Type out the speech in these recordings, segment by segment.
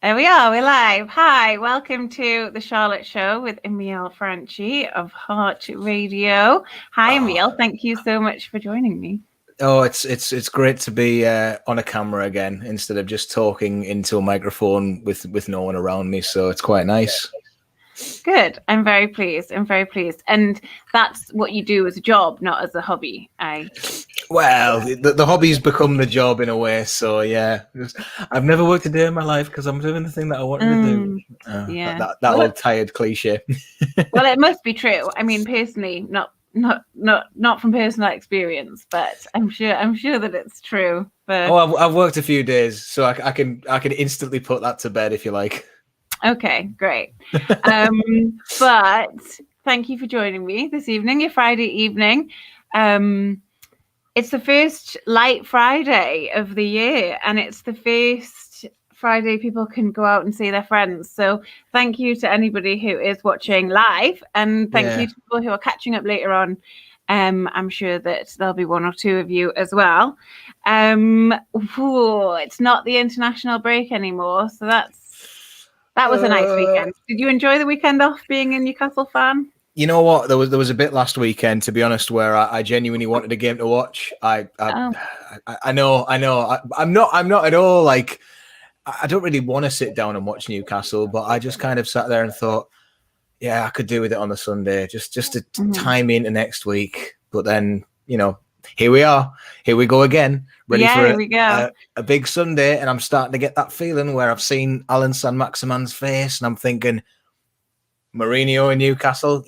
There we are, we're live. Hi, welcome to the Charlotte Show with Emil Franchi of Heart Radio. Hi, Emil. Thank you so much for joining me. Oh, it's great to be on a camera again instead of just talking into a microphone with no one around me. So it's quite nice. Good. I'm very pleased. And that's what you do as a job, not as a hobby. Well, the hobby's become the job in a way. So yeah, I've never worked a day in my life because I'm doing the thing that I wanted to do. Yeah, that old tired cliche. Well, it must be true. I mean, personally, not from personal experience, but I'm sure that it's true. But I've worked a few days, so I can instantly put that to bed if you like. Okay, great. But thank you for joining me this evening, your Friday evening. It's the first light Friday of the year, and it's the first Friday people can go out and see their friends. So thank you to anybody who is watching live, and thank you to people who are catching up later on. I'm sure that there'll be one or two of you as well. It's not the international break anymore, so that was a nice weekend. Did you enjoy the weekend off being a Newcastle fan? You know what? There was a bit last weekend, to be honest, where I genuinely wanted a game to watch. I know. I'm not at all like. I don't really want to sit down and watch Newcastle, but I just kind of sat there and thought, yeah, I could do with it on a Sunday, just to time into next week. But then, here we are. Here we go again. Ready for a big Sunday, and I'm starting to get that feeling where I've seen Alan Saint-Maximin's face, and I'm thinking, Mourinho in Newcastle,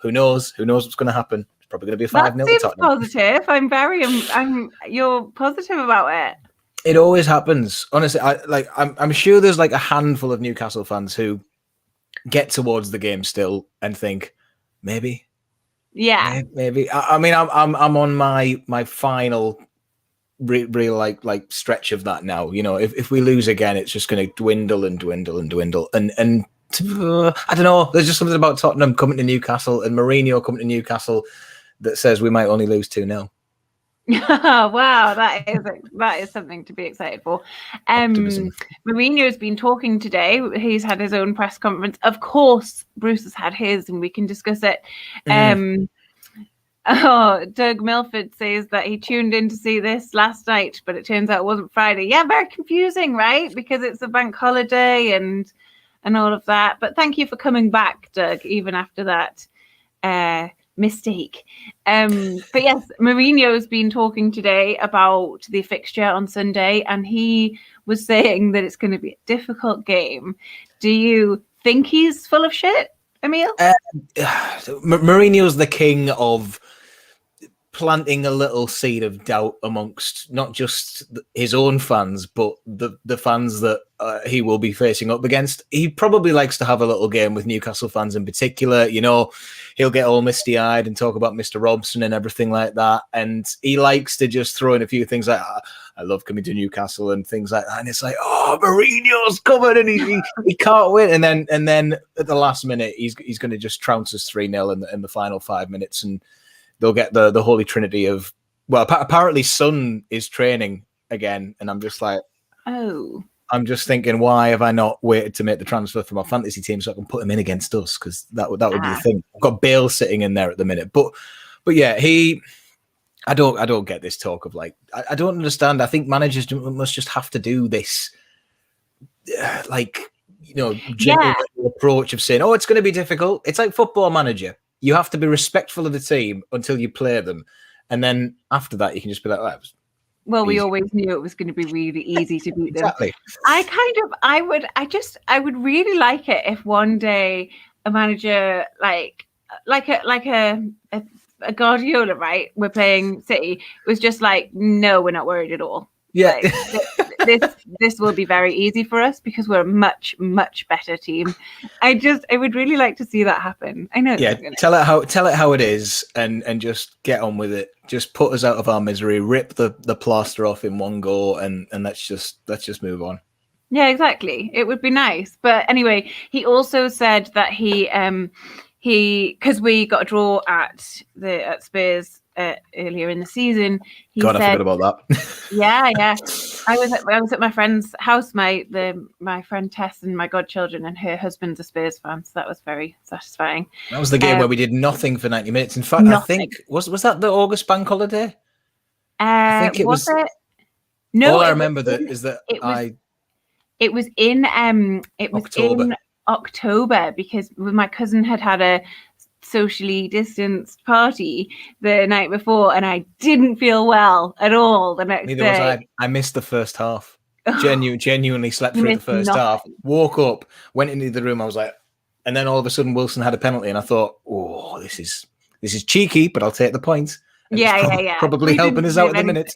who knows? Who knows what's going to happen? It's probably going to be a 5-0 to Tottenham. Positive. You're positive about it. It always happens. Honestly, I'm sure there's like a handful of Newcastle fans who get towards the game still and think, maybe. Yeah. Maybe. I mean, I'm on my final real like stretch of that now. If we lose again, it's just going to dwindle and dwindle and dwindle. And I don't know. There's just something about Tottenham coming to Newcastle and Mourinho coming to Newcastle that says we might only lose 2-0. Wow, that is something to be excited for. Mourinho's been talking today. He's had his own press conference. Of course, Bruce has had his, and we can discuss it. Doug Milford says that he tuned in to see this last night, but it turns out it wasn't Friday. Yeah, very confusing, right? Because it's a bank holiday and all of that. But thank you for coming back, Doug, even after that mistake. But yes, Mourinho's been talking today about the fixture on Sunday, and he was saying that it's going to be a difficult game. Do you think he's full of shit, Emil? Mourinho's the king of planting a little seed of doubt amongst not just his own fans, but the fans that he will be facing up against. He probably likes to have a little game with Newcastle fans in particular. He'll get all misty-eyed and talk about Mr. Robson and everything like that. And he likes to just throw in a few things like, I love coming to Newcastle and things like that. And it's like, oh, Mourinho's coming and he can't win. And then at the last minute, he's going to just trounce us 3-0 in the final 5 minutes, and they'll get the holy trinity of, well, apparently Son is training again. And I'm just like, I'm just thinking, why have I not waited to make the transfer for my fantasy team so I can put him in against us? Because that would be the thing. I've got Bale sitting in there at the minute. But yeah, I don't get this talk of like, I don't understand. I think managers must just have to do this, gentle approach of saying, oh, it's going to be difficult. It's like Football Manager. You have to be respectful of the team until you play them. And then after that, you can just be like, oh, well, we always knew it was going to be really easy to beat them. Exactly. I would really like it if one day a manager like a Guardiola, right? We're playing City. Was just like, no, we're not worried at all. Yeah. This will be very easy for us because we're a much, much better team. I would really like to see that happen. I know. Yeah, tell it how it is and just get on with it. Just put us out of our misery, rip the plaster off in one go, and let's just move on. Yeah, exactly. It would be nice. But anyway, he also said that he because we got a draw at Spurs earlier in the season. He God, said, I forgot about that. Yeah. I was at my friend's house. My friend Tess and my godchildren, and her husband's a Spurs fan, so that was very satisfying. That was the game where we did nothing for 90 minutes. In fact, Nothing. I think was that the August bank holiday? I think it was. It? No, all I remember is that it was in October. in October, because my cousin had a socially distanced party the night before, and I didn't feel well at all the next Neither day. was I. I missed the first half. Genuinely slept through the first half. Woke up, went into the room. I was like, and then all of a sudden Wilson had a penalty, and I thought, oh, this is cheeky, but I'll take the points. Yeah. Probably helping us out at the minute.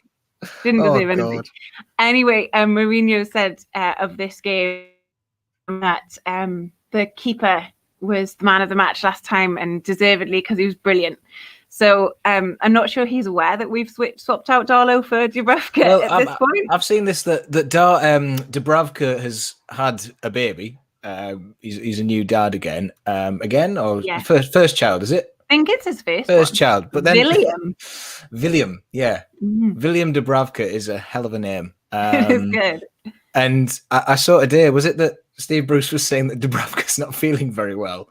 Didn't deserve anything. Anyway, Mourinho said of this game that the keeper was the man of the match last time, and deservedly, because he was brilliant. So I'm not sure he's aware that we've swapped out Darlow for Dubravka at this point. I've seen this that Dubravka has had a baby. He's a new dad again, first child, is it? I think it's his first child, but then William, yeah, William Dubravka is a hell of a name. It is good. And I saw today, was it that Steve Bruce was saying that Dubravka's not feeling very well?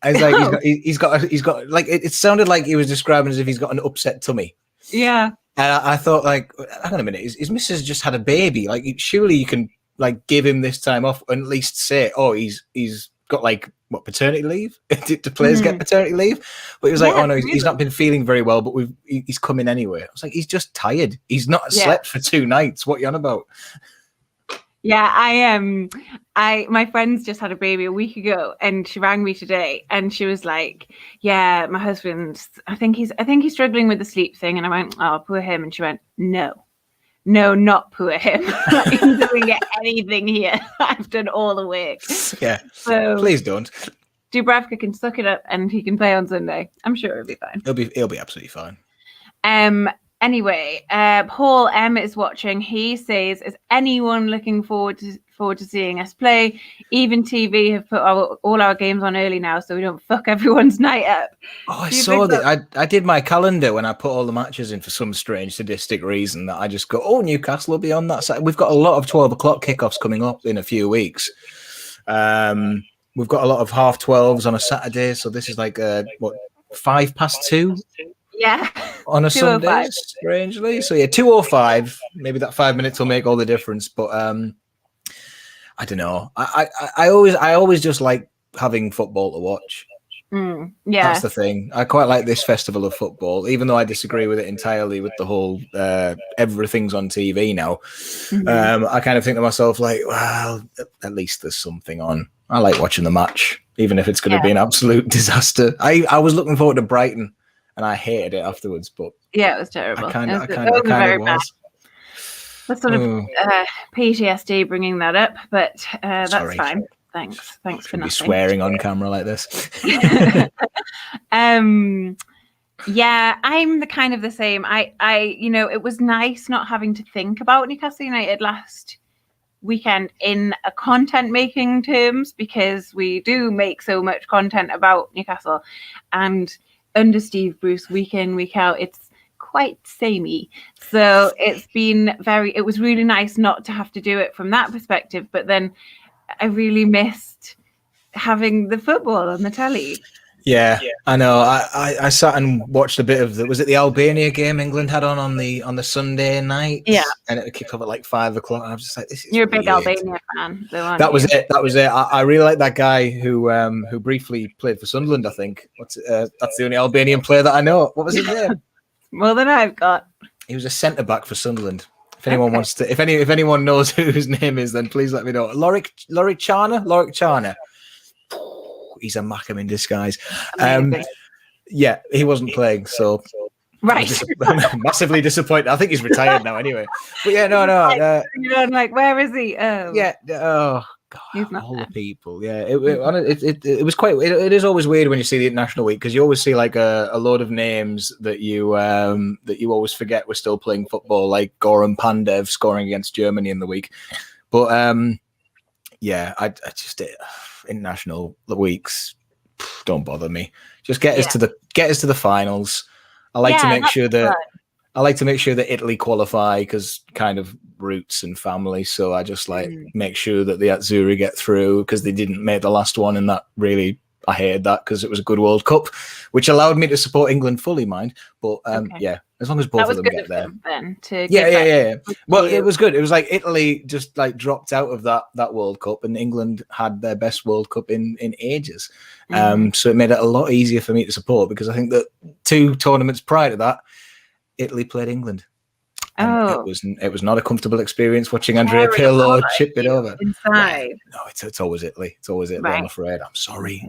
I was like, he's got like, it sounded like he was describing as if he's got an upset tummy. Yeah. And I thought, like, hang on a minute, his missus just had a baby. Like, surely you can like give him this time off and at least say, oh, he's got like what, paternity leave? Do players get paternity leave? But he was like, oh no, he's not been feeling very well, but he's coming anyway. I was like, he's just tired. He's not slept for 2 nights. What are you on about? Yeah, my friend's just had a baby a week ago, and she rang me today, and she was like, "Yeah, my husband, I think he's struggling with the sleep thing." And I went, "Oh, poor him." And she went, "No, not poor him. He's doing anything here. I've done all the work." Yeah, so please don't. Dubravka can suck it up, and he can play on Sunday. I'm sure it'll be fine. He'll be absolutely fine. Anyway, Paul M is watching. He says, "Is anyone looking forward to seeing us play? Even TV have put all our games on early now, so we don't fuck everyone's night up." Oh, I saw that. I did my calendar when I put all the matches in for some strange sadistic reason that I just go, oh, Newcastle will be on that side. We've got a lot of 12 o'clock kickoffs coming up in a few weeks. We've got a lot of 12:30s on a Saturday, so this is like 2:05. Yeah. On a Sunday, strangely. So yeah, 2:05. Maybe that 5 minutes will make all the difference. But I don't know. I always just like having football to watch. Yeah, that's the thing. I quite like this festival of football, even though I disagree with it entirely with the whole everything's on TV now. I kind of think to myself, like, well, at least there's something on. I like watching the match, even if it's going to be an absolute disaster. I was looking forward to Brighton, and I hated it afterwards. But yeah, it was terrible. I kind of was. That's sort of PTSD bringing that up, but that's fine. Thanks for nothing. Be swearing on camera like this. Yeah, I'm the same. I it was nice not having to think about Newcastle United last weekend in a content making terms, because we do make so much content about Newcastle, and under Steve Bruce, week in, week out, it's quite samey. So it was really nice not to have to do it from that perspective. But then I really missed having the football on the telly. Yeah. I know. I sat and watched a bit of was it the Albania game England had on the Sunday night? Yeah. And it kicked off at like 5 o'clock. And I was just like, this is You're a big Albania fan. That was it. I really like that guy who briefly played for Sunderland, I think. That's the only Albanian player that I know. What was his name? More than I've got. He was a centre back for Sunderland. If anyone wants to, if anyone knows who his name is, then please let me know. Lorik Chana. He's a Macam in disguise. Yeah, he wasn't playing, so right. I'm massively disappointed. I think he's retired now, anyway. But yeah, no. I'm like, where is he? Oh, yeah. Oh God, all the people. Yeah, it was quite. It is always weird when you see the International Week, because you always see like a load of names that you always forget were still playing football, like Goran Pandev scoring against Germany in the week. But yeah, I just international weeks don't bother me. Just get us to the finals. I like to make that's sure that fun. I like to make sure that Italy qualify because kind of roots and family. So I just like make sure that the Azzurri get through because they didn't make the last one, and that really I hated that because it was a good World Cup, which allowed me to support England fully, mind. But yeah, as long as both of them get there. Then to yeah. Well, it was good. It was like Italy just like dropped out of that World Cup, and England had their best World Cup in ages. So it made it a lot easier for me to support because I think that 2 tournaments prior to that, Italy played England. And it was not a comfortable experience watching Andrea Pirlo chip it over. Inside. No, it's always Italy. It's always Italy. Right. I'm afraid. I'm sorry.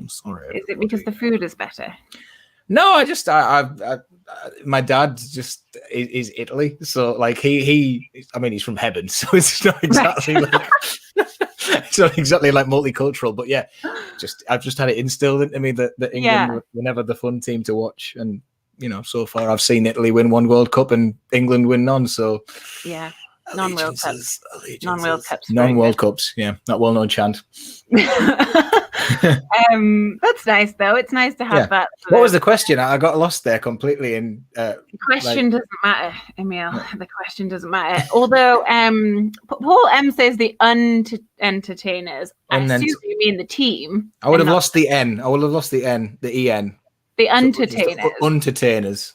Is it because the food is better? No, I my dad just is Italy, so like he I mean he's from heaven, so it's not exactly like it's not exactly like multicultural, but yeah, I've just had it instilled into me that England were never the fun team to watch, and so far I've seen Italy win 1 World Cup and England win none. So yeah, non-World Cups, non-World Cups. Yeah, that well-known chant. That's nice though. It's nice to have that. What was the question? I got lost there completely. And the question doesn't matter, Emil. No. The question doesn't matter. Although Paul M says the entertainers. I assume you mean the team. I would have lost the N. I would have lost the N. The EN. The entertainers. Entertainers.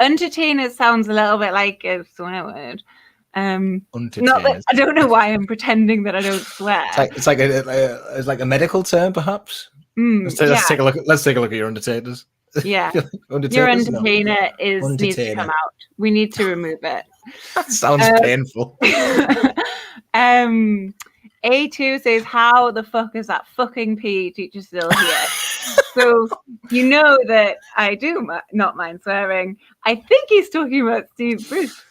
Entertainers sounds a little bit like a swear word. Not that, I don't know why I'm pretending that I don't swear. It's like a medical term, perhaps. Let's take a look. Let's take a look at your entertainers. Yeah, your entertainer needs to come out. We need to remove it. That sounds painful. A2 says, "How the fuck is that fucking PE teacher still here?" So you know that I do not mind swearing. I think he's talking about Steve Bruce.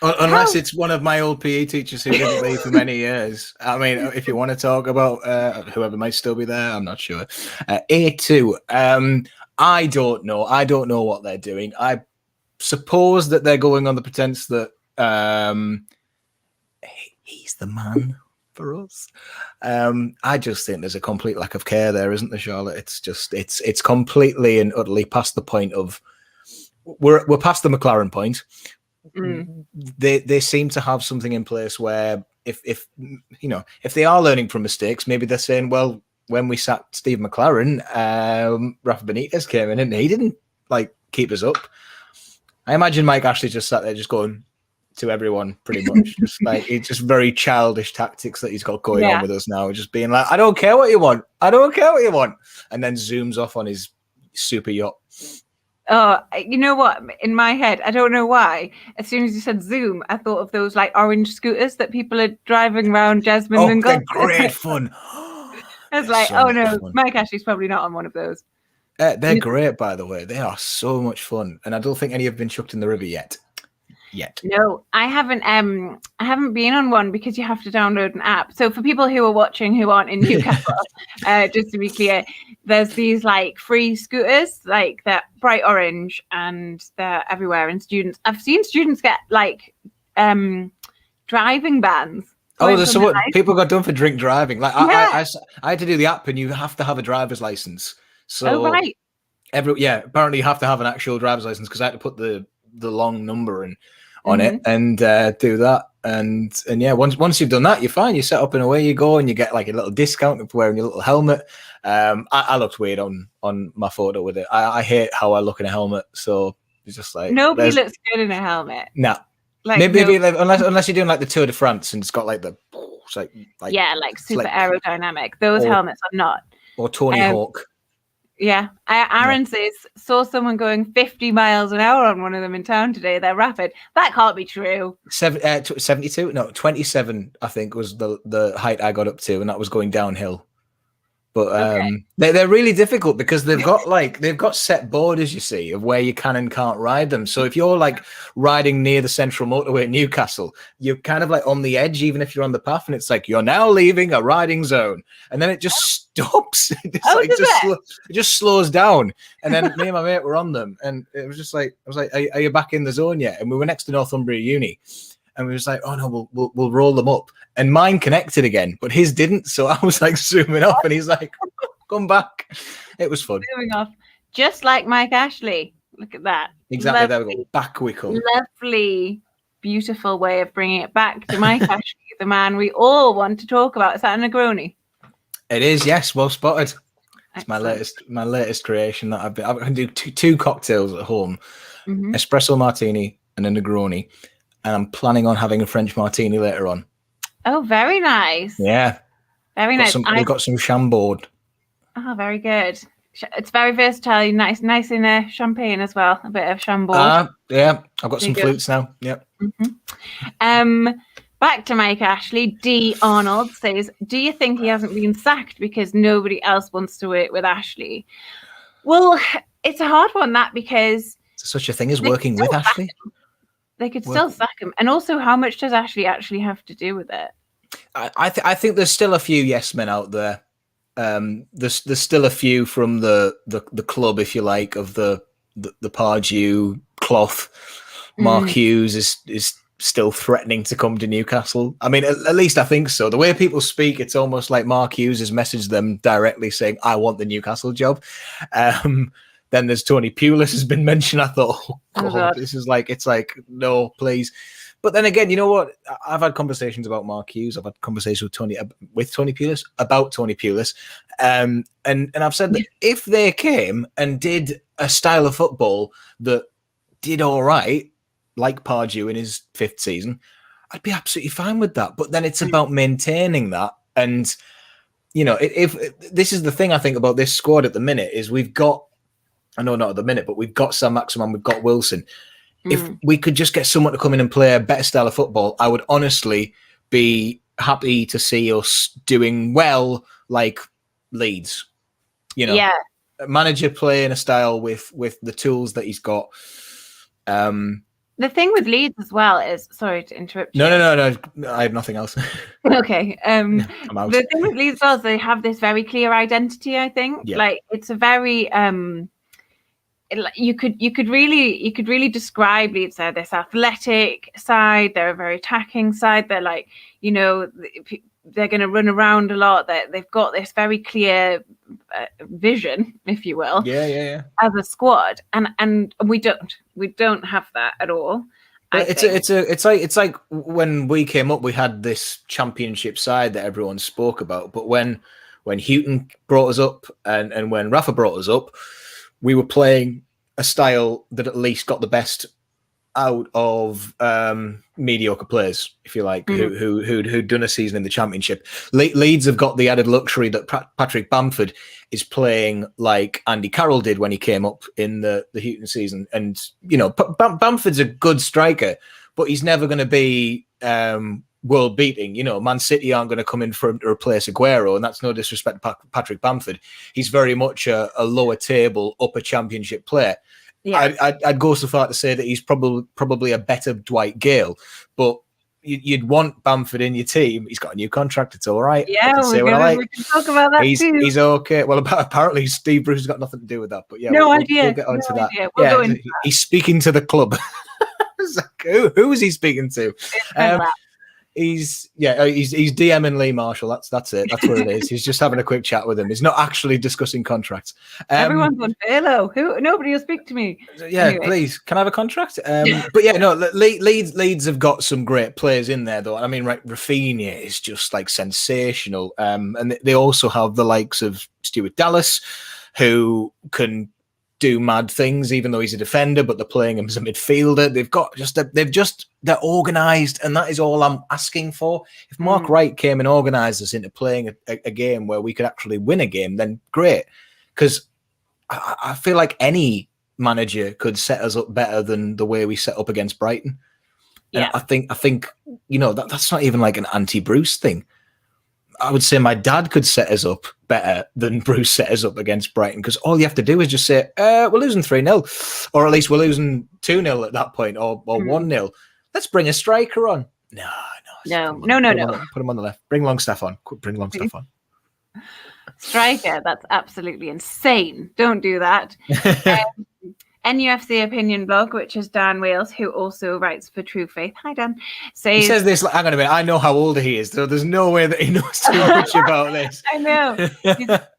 Unless it's one of my old PE teachers who didn't leave for many years. I mean, if you want to talk about whoever might still be there, I'm not sure. A2, I don't know. I don't know what they're doing. I suppose that they're going on the pretense that he's the man for us. I just think there's a complete lack of care there, isn't there, Charlotte? It's just it's completely and utterly past the point of we're past the McLaren point. They seem to have something in place where if they are learning from mistakes, maybe they're saying, well, when we sat Steve McLaren, Rafa Benitez came in and he didn't like keep us up. I imagine Mike Ashley just sat there just going to everyone pretty much, just like it's just very childish tactics that he's got going on with us now, just being like, I don't care what you want, and then zooms off on his super yacht. Oh, you know what? In my head, I don't know why. As soon as you said Zoom, I thought of those like orange scooters that people are driving around Jasmine and they're great fun. I was like, so oh no, Mike Ashley's probably not on one of those. They're great, by the way. They are so much fun, and I don't think any have been chucked in the river yet. No, I haven't been on one because you have to download an app. So for people who are watching who aren't in Newcastle, just to be clear, there's these like free scooters, like they're bright orange and they're everywhere. And I've seen students get like driving bans. So what people got done for drink driving? Like I had to do the app, and you have to have a driver's license. So right. Apparently you have to have an actual driver's license because I had to put the long number on it and do that, and once you've done that, you're fine. You set up and away you go, and you get like a little discount for wearing your little helmet. I looked weird on my photo with it. I hate how I look in a helmet, so it's just like nobody looks good in a helmet. Nah, like maybe unless you're doing like the Tour de France and it's got like the like super aerodynamic. Those helmets are not. Or Tony Hawk. Yeah, Aaron says, saw someone going 50 miles an hour on one of them in town today. They're rapid. That can't be true. 72? No, 27, I think, was the height I got up to, and that was going downhill. But they're really difficult because they've got set borders, you see, of where you can and can't ride them. So if you're like riding near the central motorway in Newcastle, you're kind of like on the edge, even if you're on the path, and it's like you're now leaving a riding zone, and then it just stops. It just slows down. And then me and my mate were on them, and it was just like I was like, "Are you back in the zone yet?" And we were next to Northumbria Uni. And we was like, oh no, we'll roll them up. And mine connected again, but his didn't. So I was like zooming off, and he's like, come back. It was fun. Zooming off, just like Mike Ashley. Look at that. Exactly. Lovely, There we go. Back we come. lovely, beautiful way of bringing it back to Mike Ashley, the man we all want to talk about. Is that a Negroni? It is, yes. Well spotted. It's Excellent. my latest creation that I can do two cocktails at home, Mm-hmm. espresso martini and a Negroni, and I'm planning on having a French martini later on. Oh, very nice. Yeah, Very nice. We've got some Chambord. Oh, very good. It's very versatile. Nice in champagne as well. A bit of Chambord. Yeah, I've got some flutes now. Yep. Mm-hmm. Back to Mike Ashley. D. Arnold says, do you think he hasn't been sacked because nobody else wants to work with Ashley? Well, it's a hard one, that, because such a thing as working with Ashley. They could still sack him. And also, how much does Ashley actually have to do with it? I think there's still a few yes men out there. There's still a few from the club, if you like, of the Pardew cloth. Mark Hughes is still threatening to come to Newcastle. I mean, at least I think so. The way people speak, it's almost like Mark Hughes has messaged them directly saying, I want the Newcastle job. Then there's Tony Pulis has been mentioned. I thought, oh God, this is like, it's like, no, please. But then again, you know what? I've had conversations about Mark Hughes. I've had conversations with Tony Pulis about Tony Pulis. And I've said that if they came and did a style of football that did all right, like Pardew in his 5th season, I'd be absolutely fine with that. But then it's about maintaining that. And, you know, if this is the thing I think about this squad at the minute is we've got, I know not at the minute, but we've got Sam Maximan, we've got Wilson. If we could just get someone to come in and play a better style of football, I would honestly be happy to see us doing well like Leeds. You know, a manager playing a style with the tools that he's got. The thing with Leeds as well is, sorry to interrupt you. No. I have nothing else. Okay. The thing with Leeds as well is they have this very clear identity, I think. Yeah. Like, it's a very you could really describe Leeds. They're this athletic side, they're a very attacking side, they're like, you know, they're going to run around a lot. They've got this very clear vision, if you will, as a squad, and we don't have that at all. It's like when we came up, we had this championship side that everyone spoke about, but when Houghton brought us up and when Rafa brought us up, we were playing a style that at least got the best out of mediocre players, if you like, who'd done a season in the Championship. Leeds have got the added luxury that Patrick Bamford is playing like Andy Carroll did when he came up in the Houghton season. And, you know, Bamford's a good striker, but he's never going to be world beating. You know, Man City aren't going to come in for him to replace Aguero, and that's no disrespect to Patrick Bamford. He's very much a lower table, upper Championship player. Yeah. I'd go so far to say that he's probably a better Dwight Gale, but you'd want Bamford in your team. He's got a new contract. It's all right. Yeah, we can talk about that too. He's okay. Well, apparently Steve Bruce has got nothing to do with that. But yeah, we'll get onto that. He's speaking to the club. Who is he speaking to? He's DMing Lee Marshall. That's it. That's what it is. He's just having a quick chat with him. He's not actually discussing contracts. Everyone's on furlough. Nobody will speak to me. Yeah, anyway. Please, can I have a contract? But yeah, no. Leeds have got some great players in there, though. I mean, right, Rafinha is just like sensational. And they also have the likes of Stuart Dallas, who can do mad things, even though he's a defender, but they're playing him as a midfielder. They're organised, and that is all I'm asking for. If Mark Wright came and organised us into playing a game where we could actually win a game, then great. Because I feel like any manager could set us up better than the way we set up against Brighton. Yeah. And I think you know, that's not even like an anti-Bruce thing. I would say my dad could set us up better than Bruce set us up against Brighton, because all you have to do is just say, we're losing 3-0, or at least we're losing 2-0 at that point, or 1-0. Let's bring a striker on. No. Put him on the left. Bring Longstaff on. Bring Longstaff on. Striker, that's absolutely insane. Don't do that. NUFC opinion blog, which is Dan Wales, who also writes for True Faith. Hi, Dan. He says this. Hang on a minute. I know how old he is, so there's no way that he knows too much about this. I know.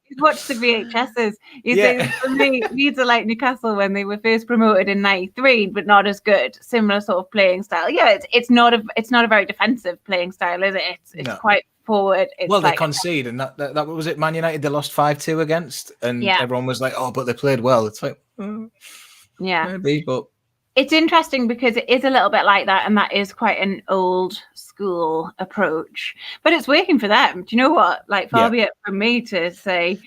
He's He's watched the VHSs. He Yeah. says, for me, Leeds are like Newcastle when they were first promoted in '93, but not as good. Similar sort of playing style. Yeah, it's not a very defensive playing style, is it? It's No. quite forward. It's Well, they like concede, and that was it. Man United, they lost 5-2 against, and Yeah. everyone was like, "Oh, but they played well." It's like, yeah. maybe, but It's interesting because it is a little bit like that, and that is quite an old school approach. But it's working for them. Do you know what? Like, far be it from me to say,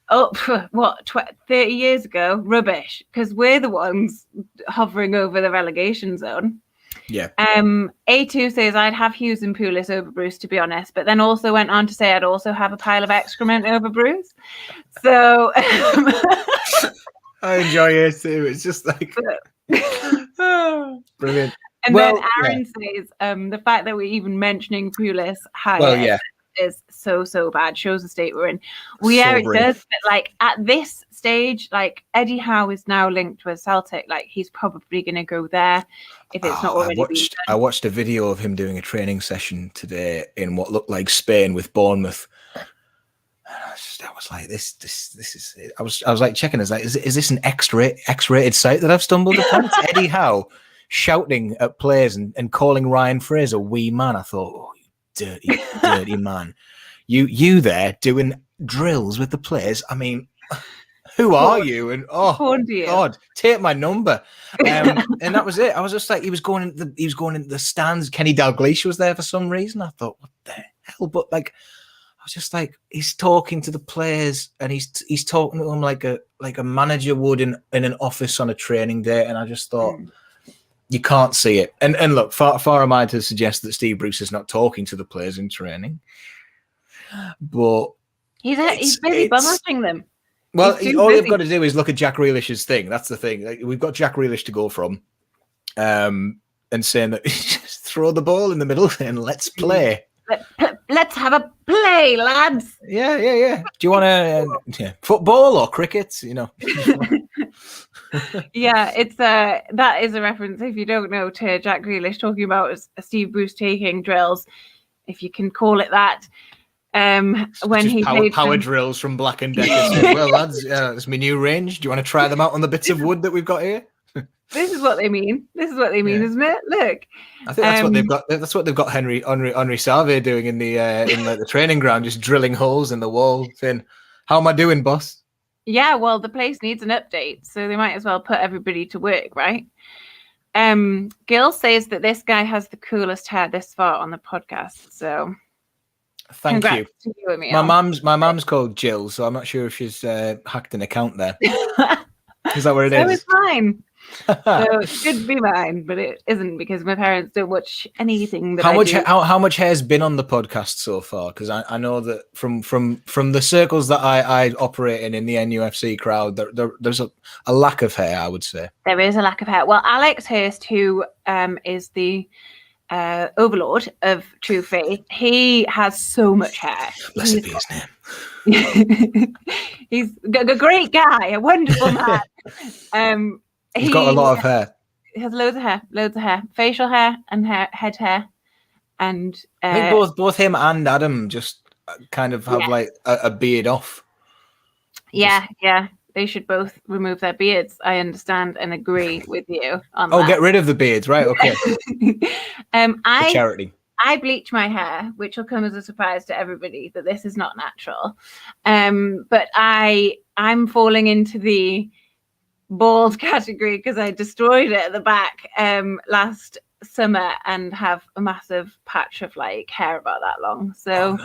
oh, what, 30 years ago, rubbish, because we're the ones hovering over the relegation zone. Yeah. A2 says I'd have Hughes and Pulis over Bruce, to be honest, but then also went on to say I'd also have a pile of excrement over Bruce. So I enjoy it too. It's just like brilliant. And then Aaron says the fact that we're even mentioning Pulis higher is so bad. Shows the state we're in. It does. But like at this stage, like Eddie Howe is now linked with Celtic. Like he's probably going to go there if it's not already been done. I watched a video of him doing a training session today in what looked like Spain with Bournemouth. I was like, this is. I was like checking. Is like, is this an X-rated site that I've stumbled upon? It's Eddie Howe shouting at players and calling Ryan Fraser wee man. I thought, oh, you dirty man, you there doing drills with the players. I mean, who are you? And oh God, take my number. And that was it. I was just like, he was going into the stands. Kenny Dalglish was there for some reason. I thought, what the hell? But like, I was just like, he's talking to the players and he's talking to them like a manager would in an office on a training day. And I just thought, you can't see it. And look, far am I to suggest that Steve Bruce is not talking to the players in training, but he's busy bum-rushing them. Well, all you've got to do is look at Jack Grealish's thing. That's the thing. Like, we've got Jack Grealish to go from, and saying that just throw the ball in the middle and let's play. Let's have a play, lads. Yeah. Do you want to football or cricket? You know. Yeah, it's that is a reference, if you don't know, to Jack Grealish talking about Steve Bruce taking drills, if you can call it that. When he played power drills from Black and Decker. Well, lads, it's my new range. Do you want to try them out on the bits of wood that we've got here? This is what they mean. Isn't it? Look, I think that's what they've got. That's what they've got Henry Sarve doing in the training ground, just drilling holes in the wall, saying, "How am I doing, boss?" Yeah, well, the place needs an update, so they might as well put everybody to work, right? Gil says that this guy has the coolest hair this far on the podcast, so thank you. To you, Emil. My mum's called Jill, so I'm not sure if she's hacked an account there. Is that what it is? So it's mine. So it should be mine, but it isn't because my parents don't watch anything that How much hair's been on the podcast so far? Because I know that from the circles that I operate in the NUFC crowd, there's a lack of hair, I would say. There is a lack of hair. Well, Alex Hurst, who is the overlord of True Faith, he has so much hair. Blessed be his name. He's a great guy, a wonderful man. He's got a lot of hair. He has loads of hair, facial hair and head hair. And I think both him and Adam just kind of have like a beard off. Yeah. They should both remove their beards. I understand and agree with you on that. Get rid of the beards, right? Okay. For charity. I bleach my hair, which will come as a surprise to everybody that this is not natural. But I'm falling into the bald category because I destroyed it at the back last summer and have a massive patch of like hair about that long. So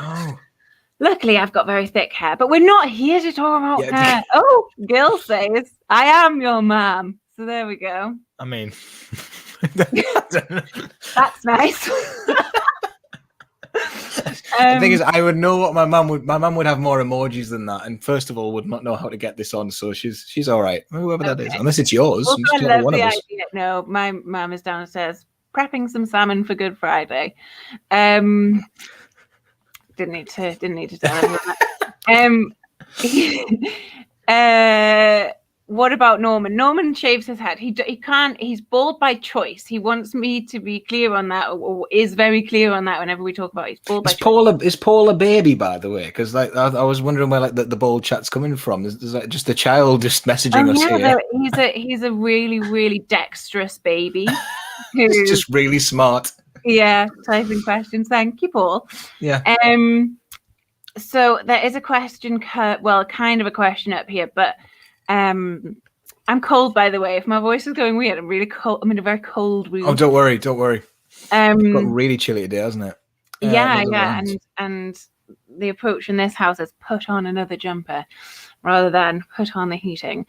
luckily I've got very thick hair, but we're not here to talk about hair. Oh, Gil says I am your mom. So there we go. I mean, that's nice. The thing is, I would know what my mum would have more emojis than that, and first of all, would not know how to get this on. So she's all right, whoever that is, unless it's yours. Well, I love the idea. No, my mum is downstairs prepping some salmon for Good Friday. Didn't need to tell everyone that. what about Norman? Norman shaves his head. He can't. He's bald by choice. He wants me to be clear on that, or is very clear on that whenever we talk about it. He's bald by choice. Is Paul a baby, by the way? Because like I was wondering where like the bald chat's coming from. Is that just a child just messaging us here? No, he's a really, really dexterous baby. He's just really smart. Yeah, typing questions. Thank you, Paul. Yeah. So there is a question, kind of a question up here, but I'm cold, by the way. If my voice is going weird, I'm really cold. I'm in a very cold room. Oh, don't worry. It's got really chilly today, hasn't it? Yeah. And the approach in this house is put on another jumper rather than put on the heating.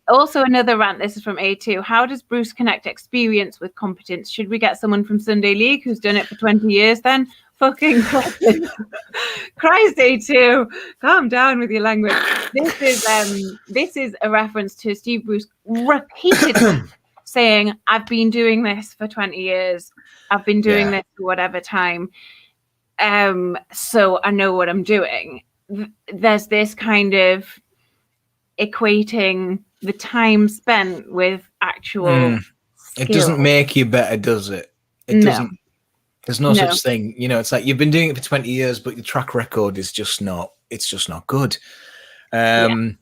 Also, another rant. This is from A2. How does Bruce connect experience with competence? Should we get someone from Sunday League who's done it for 20 years then? Fucking Christ, A2. Calm down with your language. This is a reference to Steve Bruce repeatedly saying, I've been doing this for 20 years. I've been doing this for whatever time. So I know what I'm doing. There's this kind of equating the time spent with actual skill. It doesn't make you better, does it? It doesn't. There's no such thing. You know, it's like you've been doing it for 20 years, but your track record is just not, it's just not good. I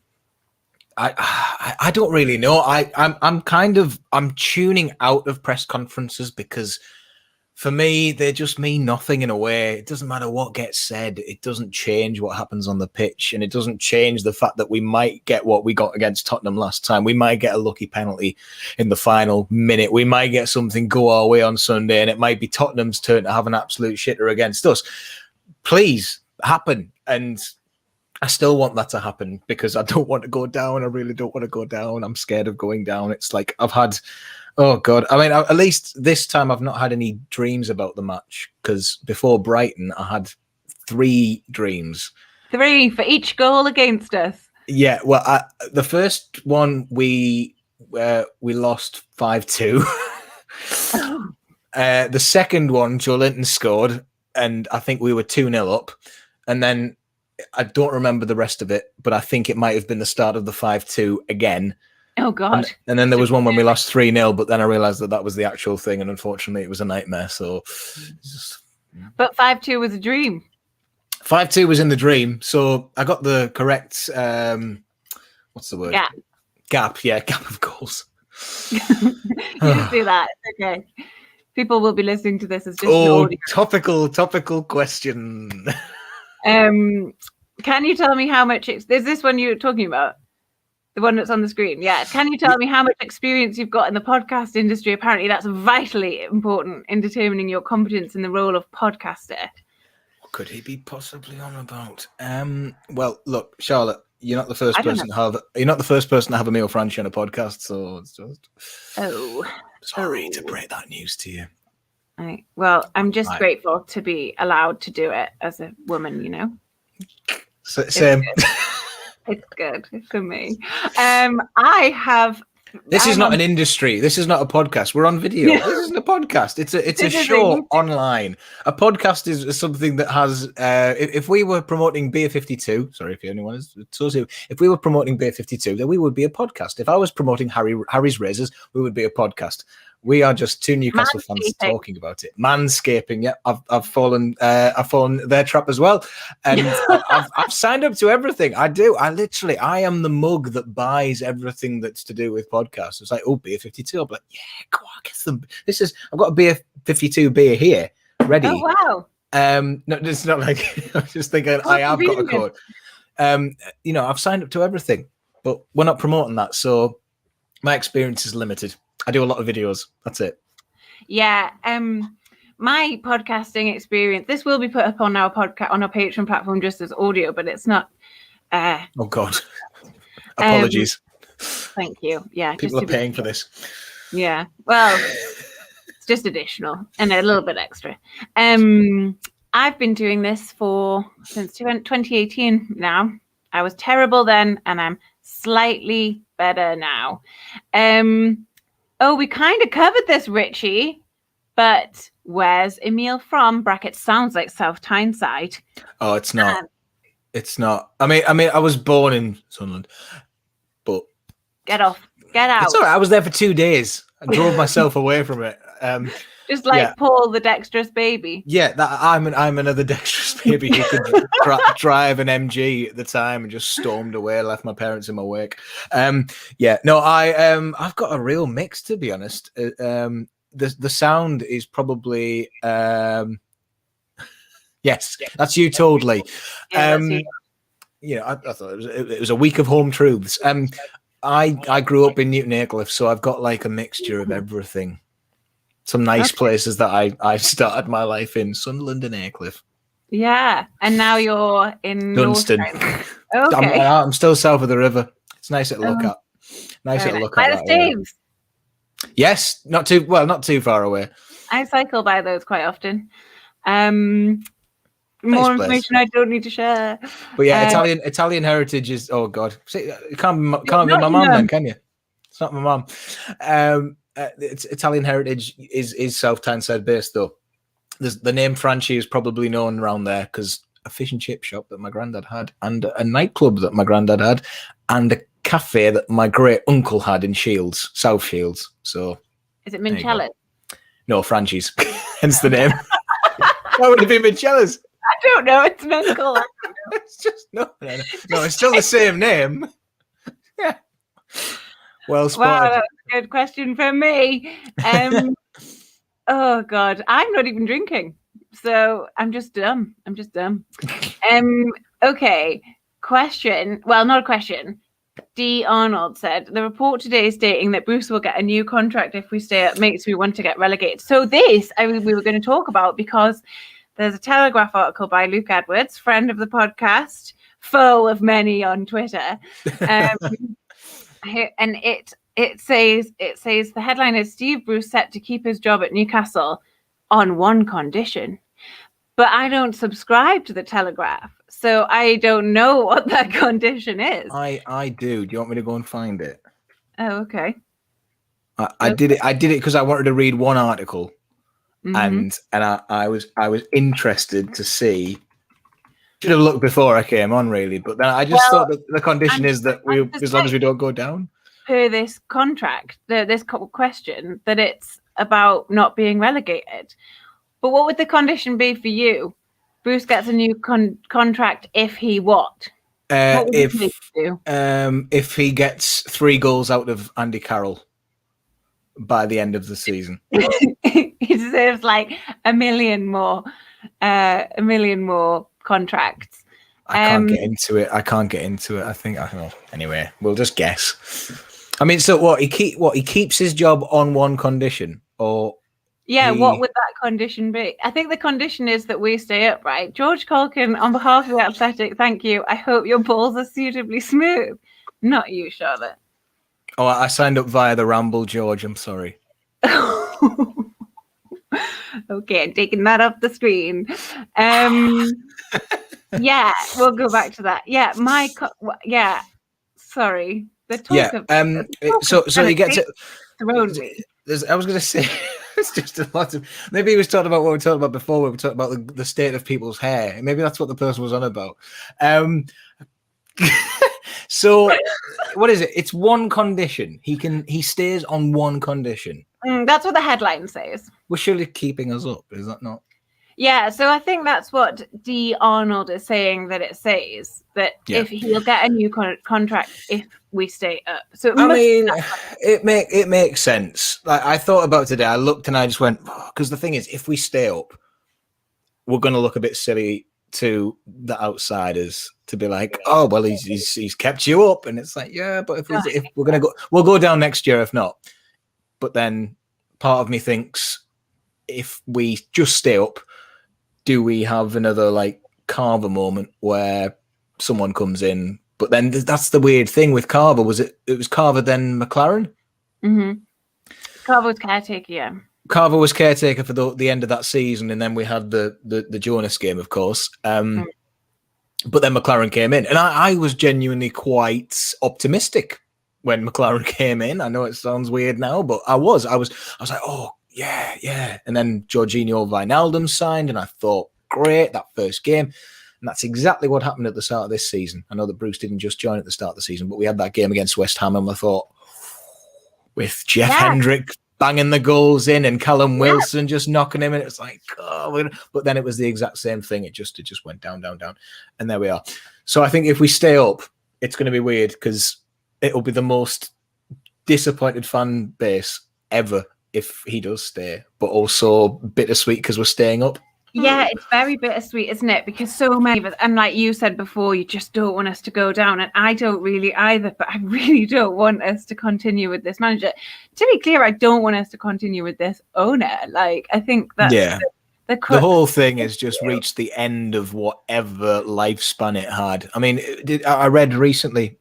don't really know. I'm tuning out of press conferences because for me, they just mean nothing in a way. It doesn't matter what gets said. It doesn't change what happens on the pitch. And it doesn't change the fact that we might get what we got against Tottenham last time. We might get a lucky penalty in the final minute. We might get something go our way on Sunday. And it might be Tottenham's turn to have an absolute shitter against us. Please happen. And I still want that to happen because I don't want to go down. I really don't want to go down. I'm scared of going down. It's like I've had... Oh, God. I mean, at least this time I've not had any dreams about the match because before Brighton, I had 3 dreams. 3 for each goal against us. Yeah. Well, the first one, we lost 5-2. The second one, Joe Linton scored, and I think we were 2-0 up. And then I don't remember the rest of it, but I think it might have been the start of the 5-2 again. Oh, God. And then there was one when we lost 3-0, but then I realised that was the actual thing, and unfortunately it was a nightmare. So, But 5-2 was a dream. 5-2 was in the dream. So I got the correct, what's the word? Gap, yeah, gap of goals. You just do that. It's okay. People will be listening to this as just an audio. Topical question. Can you tell me how much... Is this one you're talking about? The one that's on the screen, yeah. Can you tell me how much experience you've got in the podcast industry? Apparently, that's vitally important in determining your competence in the role of podcaster. What could he be possibly on about? Well, look, Charlotte, you're not the first person to have. You're not the first person to have Emil Franchi on a podcast, so it's just. Sorry to break that news to you. Well, I'm just grateful to be allowed to do it as a woman. You know. Same. It's good for me. I have. This is not an industry. This is not a podcast. We're on video. Yeah. This isn't a podcast. It's a show online. A podcast is something that has. If we were promoting Beer 52, sorry if anyone is associated. If we were promoting Beer 52, then we would be a podcast. If I was promoting Harry's Razors, we would be a podcast. We are just 2 Newcastle fans talking about it. Manscaping, yeah. I've fallen their trap as well, and I've signed up to everything. I do. I am the mug that buys everything that's to do with podcasts. It's like, oh, Beer 52. I'm like, yeah, go on, get them. I've got a Beer 52 beer here, ready. Oh wow. No, it's not like I was just thinking. I have got a code. I've signed up to everything, but we're not promoting that, so my experience is limited. I do a lot of videos. That's it. Yeah. My podcasting experience, this will be put up on our podcast, on our Patreon platform, just as audio, but it's not. Oh God. Apologies. Thank you. Yeah. People are paying for this. Yeah. Well, it's just additional and a little bit extra. I've been doing this since 2018 now. I was terrible then, and I'm slightly better now. Oh, we kind of covered this, Richie, but where's Emil from? Bracket sounds like South Tyneside. Oh, it's not. It's not. I mean, I was born in Sunderland, but Get off. Get out. It's all right. I was there for 2 days. I drove myself away from it. Just like Paul, the dexterous baby. Yeah, I'm another dexterous baby who could drive an MG at the time and just stormed away, left my parents in my wake. I've got a real mix, to be honest. The sound is probably yes, that's you totally. Yeah, that's you. I thought it was a week of home truths. I grew up in Newton Aycliffe, so I've got like a mixture of everything. Some nice places that I started my life in, Sunderland and Aycliffe. Yeah, and now you're in Dunstan. Okay. I'm still south of the river. It's nice to look at. Nice to look at. By the Staves. Yes, not too far away. I cycle by those quite often. More information I don't need to share. But yeah, Italian heritage is. Oh God, see, it can't be my mum then, can you? It's not my mum. It's Italian heritage is South Tyneside based though. The name Franchi is probably known around there because a fish and chip shop that my granddad had, and a nightclub that my granddad had, and a cafe that my great uncle had in Shields, South Shields. So is it Mincella's? No, Franchi's. Hence the name. Why would it be Mincella's? I don't know. It's an uncle. It's just no. It's still the same name. Yeah. Well spotted. Wow, that's a good question for me. Oh God, I'm not even drinking, so I'm just dumb. Okay, question. Well, not a question. D. Arnold said the report today stating that Bruce will get a new contract if we stay up makes me want to get relegated. So this we were going to talk about because there's a Telegraph article by Luke Edwards, friend of the podcast, foe of many on Twitter. And it says the headline is Steve Bruce set to keep his job at Newcastle on one condition. But I don't subscribe to the Telegraph, so I don't know what that condition is. I do. Do you want me to go and find it? Oh, okay. I did it because I wanted to read one article, and I was interested to see. Should have looked before I came on, really, but then I just thought that the condition is that as long as we don't go down. Per this contract, this question, that it's about not being relegated. But what would the condition be for you? Bruce gets a new contract if he what? What would he do? If he gets 3 goals out of Andy Carroll by the end of the season. He deserves like a million more contracts. I can't get into it. I think I don't know. Anyway, we'll just guess. I mean, so what? He keeps his job on one condition, or what would that condition be? I think the condition is that we stay up, right? George Colkin, on behalf of the Athletic, thank you. I hope your balls are suitably smooth. Not you, Charlotte. Oh, I signed up via the Ramble, George. I'm sorry. Okay, I'm taking that off the screen. Yeah, we'll go back to that. Yeah, sorry. So he gets it. Thrown me. I was going to say, it's just a lot of. Maybe he was talking about what we talked about before. We were talking about the state of people's hair. Maybe that's what the person was on about. So, what is it? It's one condition. He stays on one condition. That's what the headline says. We're surely keeping us up, is that not? Yeah, so I think that's what D. Arnold is saying, that it says that if he'll get a new contract if we stay up. So it makes sense. Like I thought about it today. I looked and I just went, because the thing is, if we stay up, we're going to look a bit silly to the outsiders to be like, oh well, he's kept you up, and it's like, yeah, but if we're going to go, we'll go down next year if not. But then part of me thinks, if we just stay up, do we have another like Carver moment where someone comes in? But then that's the weird thing with Carver. It was Carver then McLaren? Mm-hmm. Carver was caretaker, yeah. Carver was caretaker for the end of that season, and then we had the Jonas game, of course. But then McLaren came in, and I was genuinely quite optimistic when McLaren came in. I know it sounds weird now, but I was like, oh, yeah. And then Jorginho Wijnaldum signed, and I thought, great, that first game. And that's exactly what happened at the start of this season. I know that Bruce didn't just join at the start of the season, but we had that game against West Ham, and I thought, with Jeff Yeah. Hendrick banging the goals in and Callum Yeah. Wilson just knocking him in. It's like, but then it was the exact same thing. It just went down, down, down. And there we are. So I think if we stay up, it's going to be weird because it'll be the most disappointed fan base ever if he does stay, but also bittersweet because we're staying up. Yeah, it's very bittersweet, isn't it? Because so many of us, and like you said before, you just don't want us to go down. And I don't really either, but I really don't want us to continue with this manager. To be clear, I don't want us to continue with this owner. Like, I think that's the whole thing has just reached the end of whatever lifespan it had. I mean, I read recently,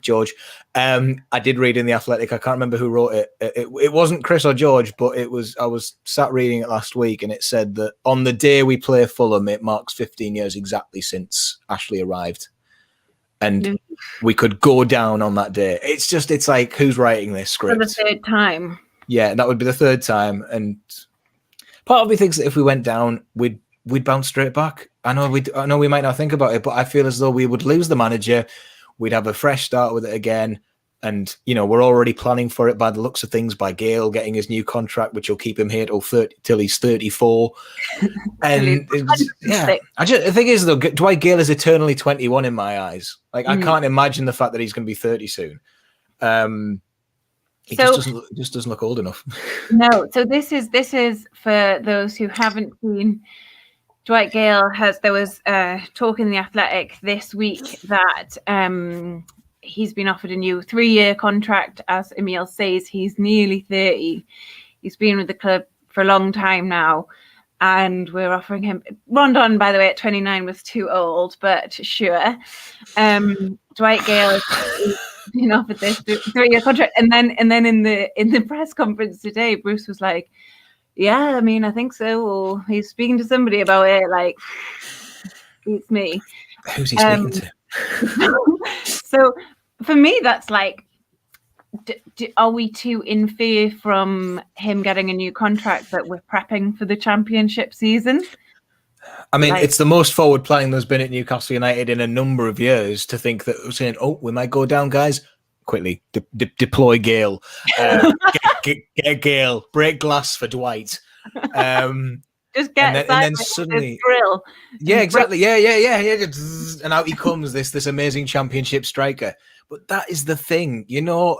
George, I did read in The Athletic, I can't remember who wrote it. It wasn't Chris or George, but I was sat reading it last week, and it said that on the day we play Fulham, it marks 15 years exactly since Ashley arrived. And we could go down on that day. It's like, who's writing this script? For the third time. Yeah, that would be the third time. And part of me thinks that if we went down, we'd bounce straight back. I know we might not think about it, but I feel as though we would lose the manager. We'd have a fresh start with it again. And, we're already planning for it by the looks of things, by Gale getting his new contract, which will keep him here till he's 34. And the thing is, though, Dwight Gale is eternally 21 in my eyes. Like, I can't imagine the fact that he's going to be 30 soon. He just doesn't look old enough. No. So this is for those who haven't seen. Dwight Gale there was talk in The Athletic this week that he's been offered a new 3-year contract. As Emil says, he's nearly 30. He's been with the club for a long time now, and we're offering him. Rondon, by the way, at 29 was too old, but sure. Dwight Gale has been offered this 3-year contract, and then in the press conference today, Bruce was like, "Yeah, I mean, I think so." Or he's speaking to somebody about it. Like, it's me. Who's he speaking to? So for me, that's like, are we too in fear from him getting a new contract that we're prepping for the championship season? I mean, it's the most forward planning there's been at Newcastle United in a number of years to think that we're saying, "Oh, we might go down, guys. Quickly deploy Gale, get Gale, break glass for Dwight." Just get and then suddenly drill. Yeah, exactly. Yeah. And out he comes, this amazing championship striker. But that is the thing,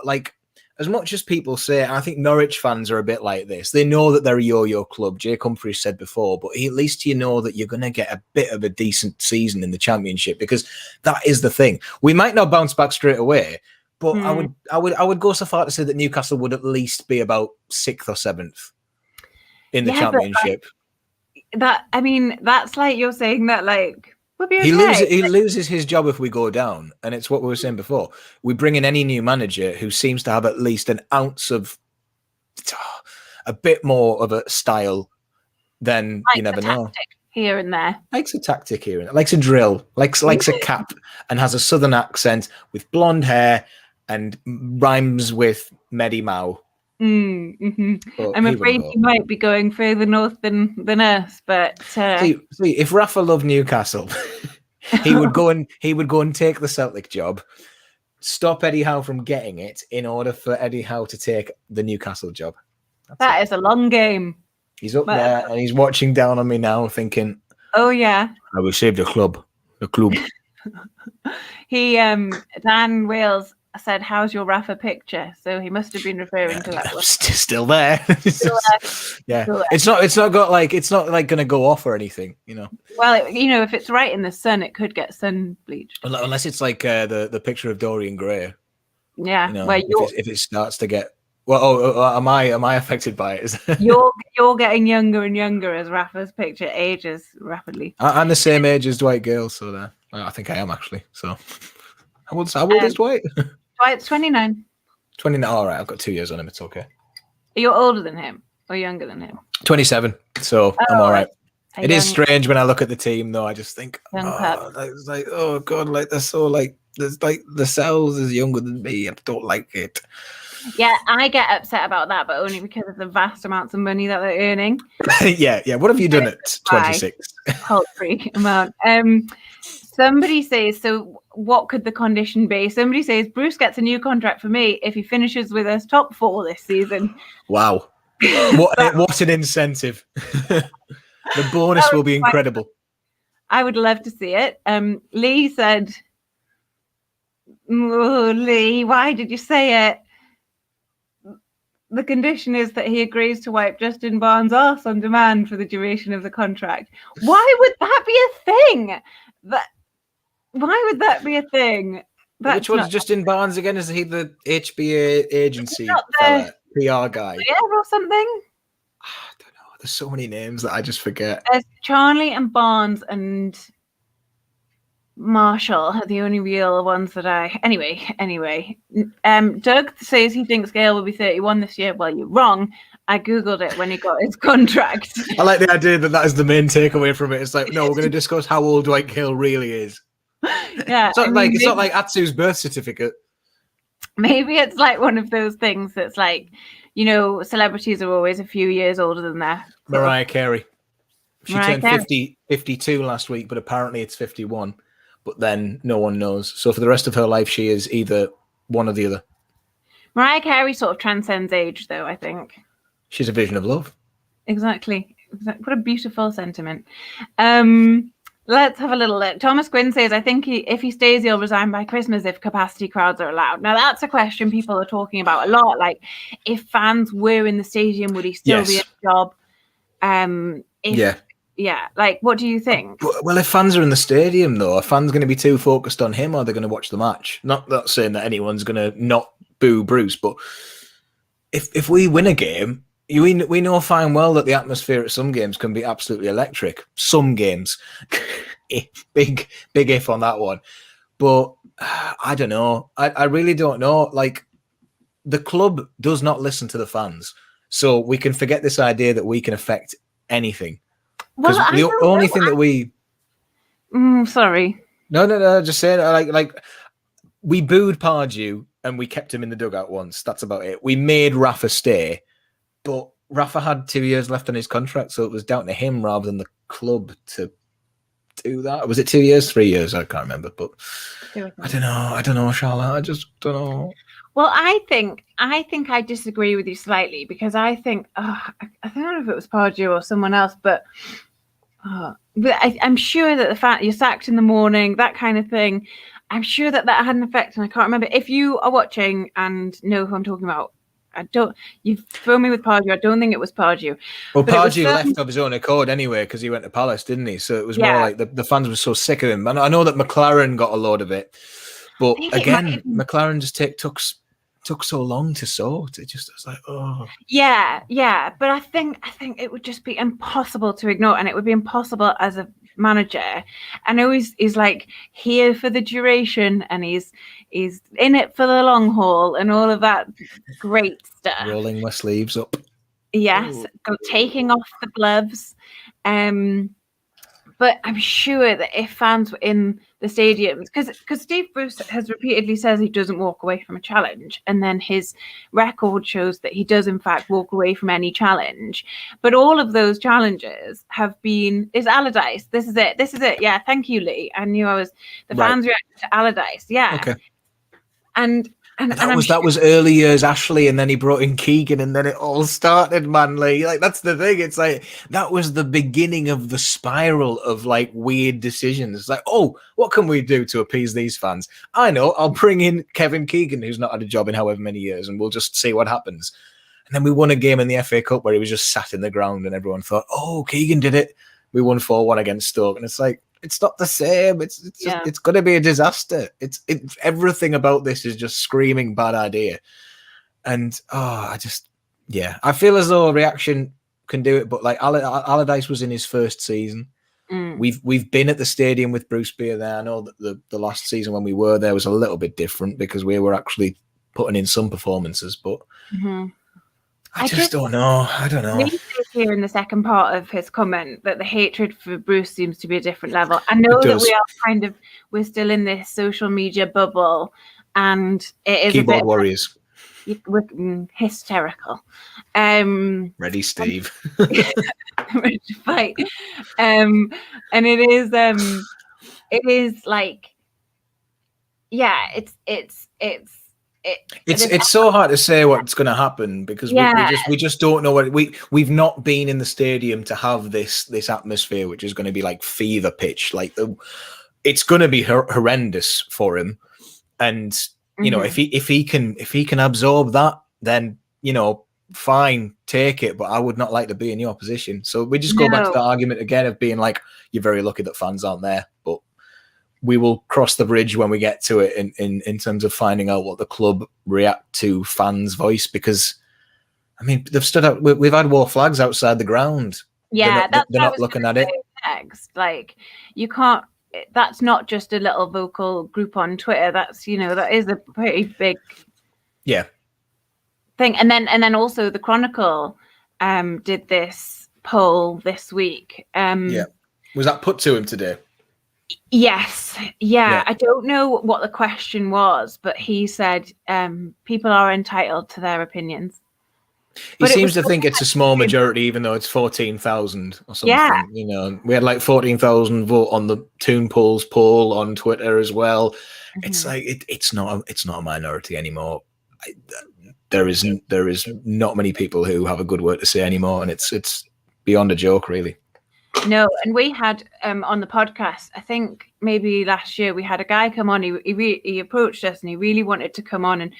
like, as much as people say, I think Norwich fans are a bit like this. They know that they're a yo-yo club. Jake Humphries said before, but at least you know that you're going to get a bit of a decent season in the championship, because that is the thing. We might not bounce back straight away, but I would go so far to say that Newcastle would at least be about 6th or 7th in the championship. That's like you're saying that, like, we'll be okay. He loses his job if we go down, and it's what we were saying before. We bring in any new manager who seems to have at least an ounce of a bit more of a style, then you never know. Here and there, likes a tactic here and there, likes a drill, likes a cap, and has a southern accent with blonde hair and rhymes with Medi Mao. I'm afraid he might be going further north than us, but see, if Rafa loved Newcastle, he would go and take the Celtic job, stop Eddie Howe from getting it in order for Eddie Howe to take the Newcastle job. That is a long game. He's up there and he's watching down on me now, thinking, "Oh yeah, I will save the club." He Dan Wales said, "How's your Rafa picture?" So he must have been referring to that one. Still there. Yeah, it's not going to go off or anything, Well, if it's right in the sun, it could get sun bleached. Unless it's like the picture of Dorian Gray. Yeah, if it starts to get am I affected by it? You're getting younger and younger as Rafa's picture ages rapidly. I'm the same age as Dwight Gale, so I think I am actually. So how old is Dwight? Dwight's 29. 29. All right, I've got 2 years on him. It's okay. You're older than him or younger than him? 27. So I'm all right. It is strange when I look at the team, though. I just think, it's like, oh god, like they're so like, there's like the cells is younger than me. I don't like it. Yeah, I get upset about that, but only because of the vast amounts of money that they're earning. Yeah. What have you done at 26? Paltry amount. Somebody says, so what could the condition be? Somebody says Bruce gets a new contract for me if he finishes with us top 4 this season. Wow. What an incentive. The bonus will be incredible. I would love to see it. Lee said, oh, Lee, why did you say it? The condition is that he agrees to wipe Justin Barnes' arse on demand for the duration of the contract. Why would that be a thing? Why would that be a thing? Which one's Justin Barnes again? Is he the HBA agency fella, PR guy? Or something? I don't know. There's so many names that I just forget. There's Charlie and Barnes and Marshall are the only real ones that I... Anyway. Doug says he thinks Gale will be 31 this year. Well, you're wrong. I Googled it when he got his contract. I like the idea that is the main takeaway from it. It's like, no, we're going to discuss how old Dwight Gale really is. Yeah, it's not like Atsu's birth certificate. Maybe it's like one of those things that's like, you know, celebrities are always a few years older than their... Mariah Carey. She turned 52 last week, but apparently it's 51. But then no one knows. So for the rest of her life, she is either one or the other. Mariah Carey sort of transcends age, though, I think. She's a vision of love. Exactly. What a beautiful sentiment. Let's have a little look. Thomas Quinn says, I think if he stays, he'll resign by Christmas if capacity crowds are allowed. Now, that's a question people are talking about a lot. Like, if fans were in the stadium, would he still be a job? Yeah. Like, what do you think? Well, if fans are in the stadium, though, are fans going to be too focused on him, or are they going to watch the match? Not saying that anyone's going to not boo Bruce, but if we win a game, we know fine well that the atmosphere at some games can be absolutely electric. Some games, big if on that one. But I don't know. I really don't know. Like, the club does not listen to the fans, so we can forget this idea that we can affect anything. Because the only thing that we... sorry. No. Just saying, like we booed Pardew and we kept him in the dugout once. That's about it. We made Rafa stay, but Rafa had 2 years left on his contract, so it was down to him rather than the club to do that. Was it 2 years, 3 years? I can't remember, but I don't know, Charlotte. I just don't know. Well, I think I disagree with you slightly, because I think I don't know if it was Pardew or someone else, but I'm sure that the fact you're sacked in the morning, that kind of thing, I'm sure that had an effect, and I can't remember. If you are watching and know who I'm talking about, you've thrown me with Pardew. I don't think it was Pardew. Well, Pardew left of his own accord anyway, because he went to Palace, didn't he? So it was more like the fans were so sick of him. And I know that McLaren got a load of it, but again, McLaren just took so long to sort. It just was like, oh. Yeah. But I think it would just be impossible to ignore, and it would be impossible as a manager. I know he's like here for the duration, and he's in it for the long haul and all of that great stuff. Rolling my sleeves up. Yes, taking off the gloves. But I'm sure that if fans were in the stadiums, because Steve Bruce has repeatedly says he doesn't walk away from a challenge, and then his record shows that he does in fact walk away from any challenge. But all of those challenges have been Allardyce. This is it. Yeah, thank you, Lee. I knew I was fans reacted to Allardyce. Yeah. Okay. And that was early years Ashley, and then he brought in Keegan, and then it all started, man. Like that's the thing. It's like that was the beginning of the spiral of like weird decisions. It's like, oh, what can we do to appease these fans? I know, I'll bring in Kevin Keegan, who's not had a job in however many years, and we'll just see what happens. And then we won a game in the FA Cup where he was just sat in the ground, and everyone thought, oh, Keegan did it. We won 4-1 against Stoke, and it's like, it's not the same. It's going to be a disaster. It's everything about this is just screaming bad idea. And I feel as though reaction can do it, but like Allardyce was in his first season. We've been at the stadium with Bruce Beer there. I know that the last season when we were there was a little bit different because we were actually putting in some performances, but I just don't know. I don't know. We here in the second part of his comment that the hatred for Bruce seems to be a different level. I know that we're still in this social media bubble, and it is keyboard warriors. hysterical. Ready, Steve. Ready to fight. And it is like, yeah, It's so hard to say what's going to happen because we just don't know what we've not been in the stadium to have this atmosphere, which is going to be like fever pitch. Like it's going to be horrendous for him, and you know, if he can absorb that, then you know, fine, take it. But I would not like to be in your position. So we just go back to the argument again of being like, you're very lucky that fans aren't there, but we will cross the bridge when we get to it in terms of finding out what the club react to fans' voice, because I mean they've stood out. We've had war flags outside the ground. Yeah, they're not looking at it. Next, like you can't. That's not just a little vocal group on Twitter. That's, you know, that is a pretty big thing. And then also the Chronicle did this poll this week. Was that put to him today? Yes. Yeah. I don't know what the question was, but he said people are entitled to their opinions. He seems to think it's a small majority, even though it's 14,000 or something. Yeah. You know, we had like 14,000 vote on the Toon Polls poll on Twitter as well. It's like it's not a minority anymore. There is not many people who have a good word to say anymore, and it's beyond a joke, really. No, and we had on the podcast, I think maybe last year, we had a guy come on. He approached us and he really wanted to come on and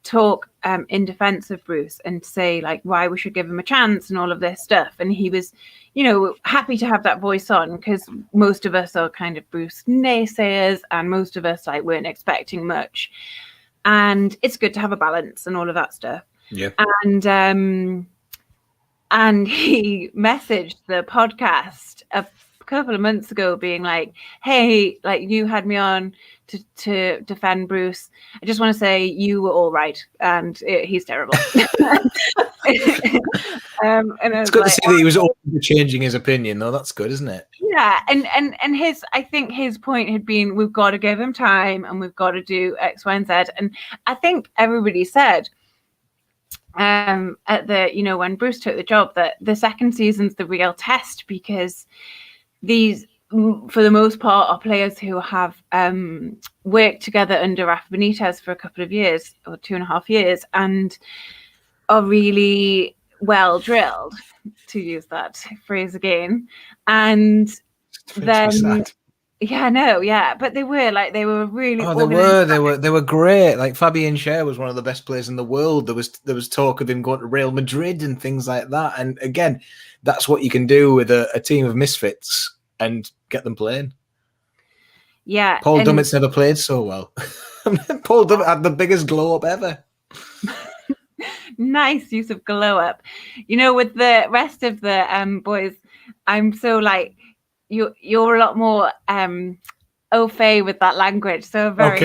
talk in defense of Bruce and say like why we should give him a chance and all of this stuff. And he was, you know, happy to have that voice on, because most of us are kind of Bruce naysayers and most of us like weren't expecting much. And it's good to have a balance and all of that stuff. Yeah. And he messaged the podcast a couple of months ago being like, hey, like you had me on to defend Bruce. I just want to say you were all right. And he's terrible. And it's good to see that he was open to changing his opinion, though. That's good, isn't it? Yeah. And I think his point had been, we've got to give him time and we've got to do X, Y, and Z. And I think everybody said, at the, you know, when Bruce took the job, that the second season's the real test, because these, for the most part, are players who have worked together under Rafa Benitez for a couple of years or 2.5 years and are really well drilled, to use that phrase again. And then but they were really they were great. Like Fabian Schär was one of the best players in the world. There was talk of him going to Real Madrid and things like that. And again, that's what you can do with a team of misfits and get them playing. Yeah. Paul Dummett's never played so well. Paul Dummett had the biggest glow up ever. Nice use of glow up. You know, with the rest of the boys, I'm so like, you're a lot more au fait with that language. So very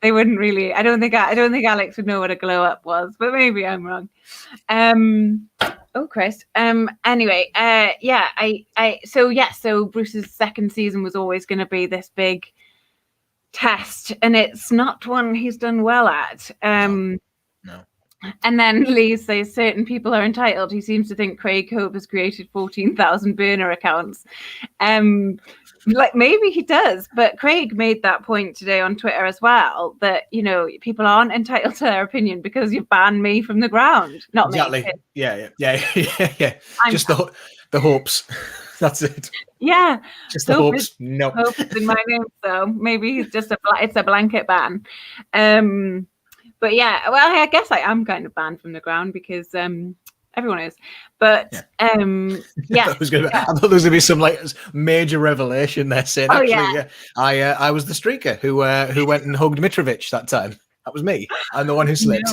They wouldn't really. I don't think Alex would know what a glow up was, but maybe I'm wrong. Oh Christ. Anyway, so Bruce's second season was always going to be this big test, and it's not one he's done well at. No. And then Lee says certain people are entitled. He seems to think Craig Hope has created 14,000 burner accounts. Like maybe he does, but Craig made that point today on Twitter as well, that, you know, people aren't entitled to their opinion because you've banned me from the ground. Not exactly. Me. Yeah. Just the hopes. That's it. Yeah. Just the hopes. No. Hope is in my name, so maybe it's just it's a blanket ban. But yeah, well, I guess I am kind of banned from the ground because everyone is. But I thought there was gonna be some like major revelation there saying, I was the streaker who went and hugged Mitrovic that time. That was me. I'm the one who slipped.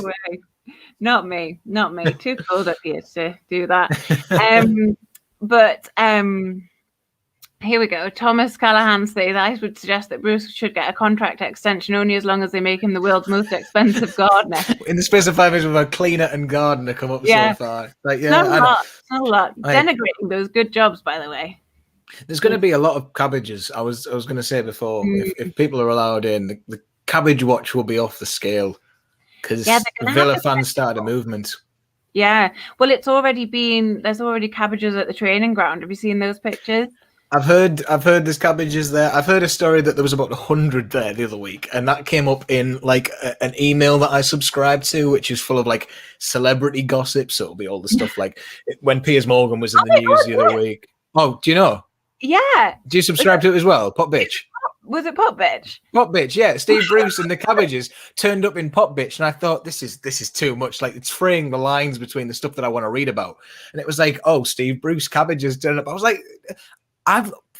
No way. Not me. Too cold up here to do that. But here we go. Thomas Callahan says, I would suggest that Bruce should get a contract extension only as long as they make him the world's most expensive gardener. In the space of 5 years, we've had cleaner and gardener come up so far. Like, not a lot. Denigrating those good jobs, by the way. There's going to be a lot of cabbages. I was going to say before, if people are allowed in, the cabbage watch will be off the scale. because Yeah, they're gonna have Villa to fans started a movement. Yeah. Well, there's already cabbages at the training ground. Have you seen those pictures? I've heard there's cabbages there. I've heard a story that there was about 100 there the other week, and that came up in like an email that I subscribe to, which is full of like celebrity gossip. So it'll be all the stuff like when Piers Morgan was in the news the other week. Oh, do you know? Yeah. Do you subscribe to it as well? Pop Bitch. Was it Pop Bitch? Pop Bitch, yeah. Steve Bruce and the Cabbages turned up in Pop Bitch, and I thought this is too much. Like, it's fraying the lines between the stuff that I want to read about. And it was like, oh, Steve Bruce Cabbages turned up. I was like,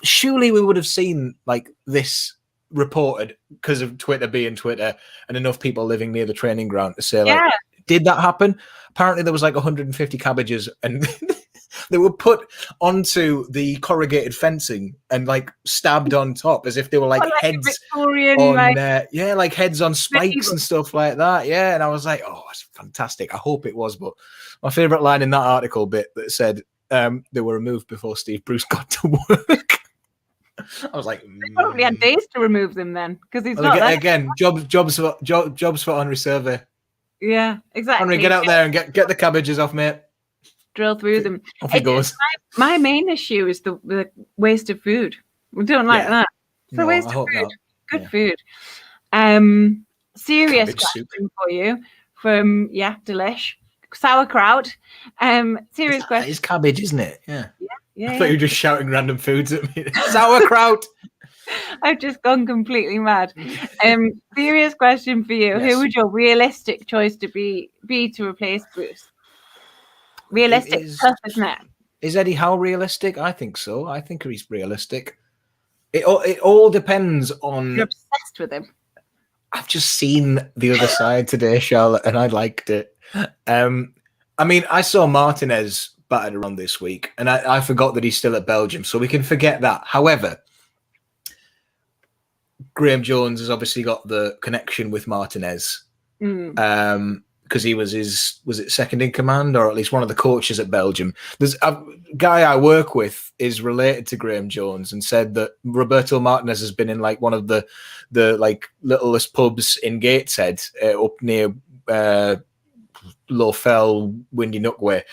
surely we would have seen like this reported because of Twitter being Twitter and enough people living near the training ground to say, like, did that happen? Apparently there was like 150 cabbages and they were put onto the corrugated fencing and like stabbed on top as if they were like heads Victorian, on like heads on spikes and stuff like that. Yeah, and I was like, oh, it's fantastic. I hope it was. But my favorite line in that article bit that said they were removed before Steve Bruce got to work. I was like, they probably had days to remove them then because he's not there. Again, jobs for Henry Survey. Yeah, exactly. Henry, get out there and get the cabbages off, mate. Drill through them. Off he goes. My main issue is the waste of food. We don't like that. It's a waste of food. Good food. Serious Cabbage question soup for you from Delish. Sauerkraut. Serious question. It's cabbage, isn't it? Yeah. Yeah. I thought you were just shouting random foods at me. Sauerkraut. I've just gone completely mad. Serious question for you. Yes. Who would your realistic choice to be to replace Bruce? Realistic stuff, isn't it? Is Eddie Howe realistic? I think so. I think he's realistic. It all depends on. You're obsessed with him. I've just seen The Other Side today, Charlotte, and I liked it. I mean, I saw Martinez battered around this week, and I forgot that he's still at Belgium, so we can forget that. However, Graham Jones has obviously got the connection with Martinez. Because he was it second in command, or at least one of the coaches at Belgium. There's a guy I work with is related to Graham Jones and said that Roberto Martinez has been in like one of the like littlest pubs in Gateshead up near Lowfell, Windy Nook way.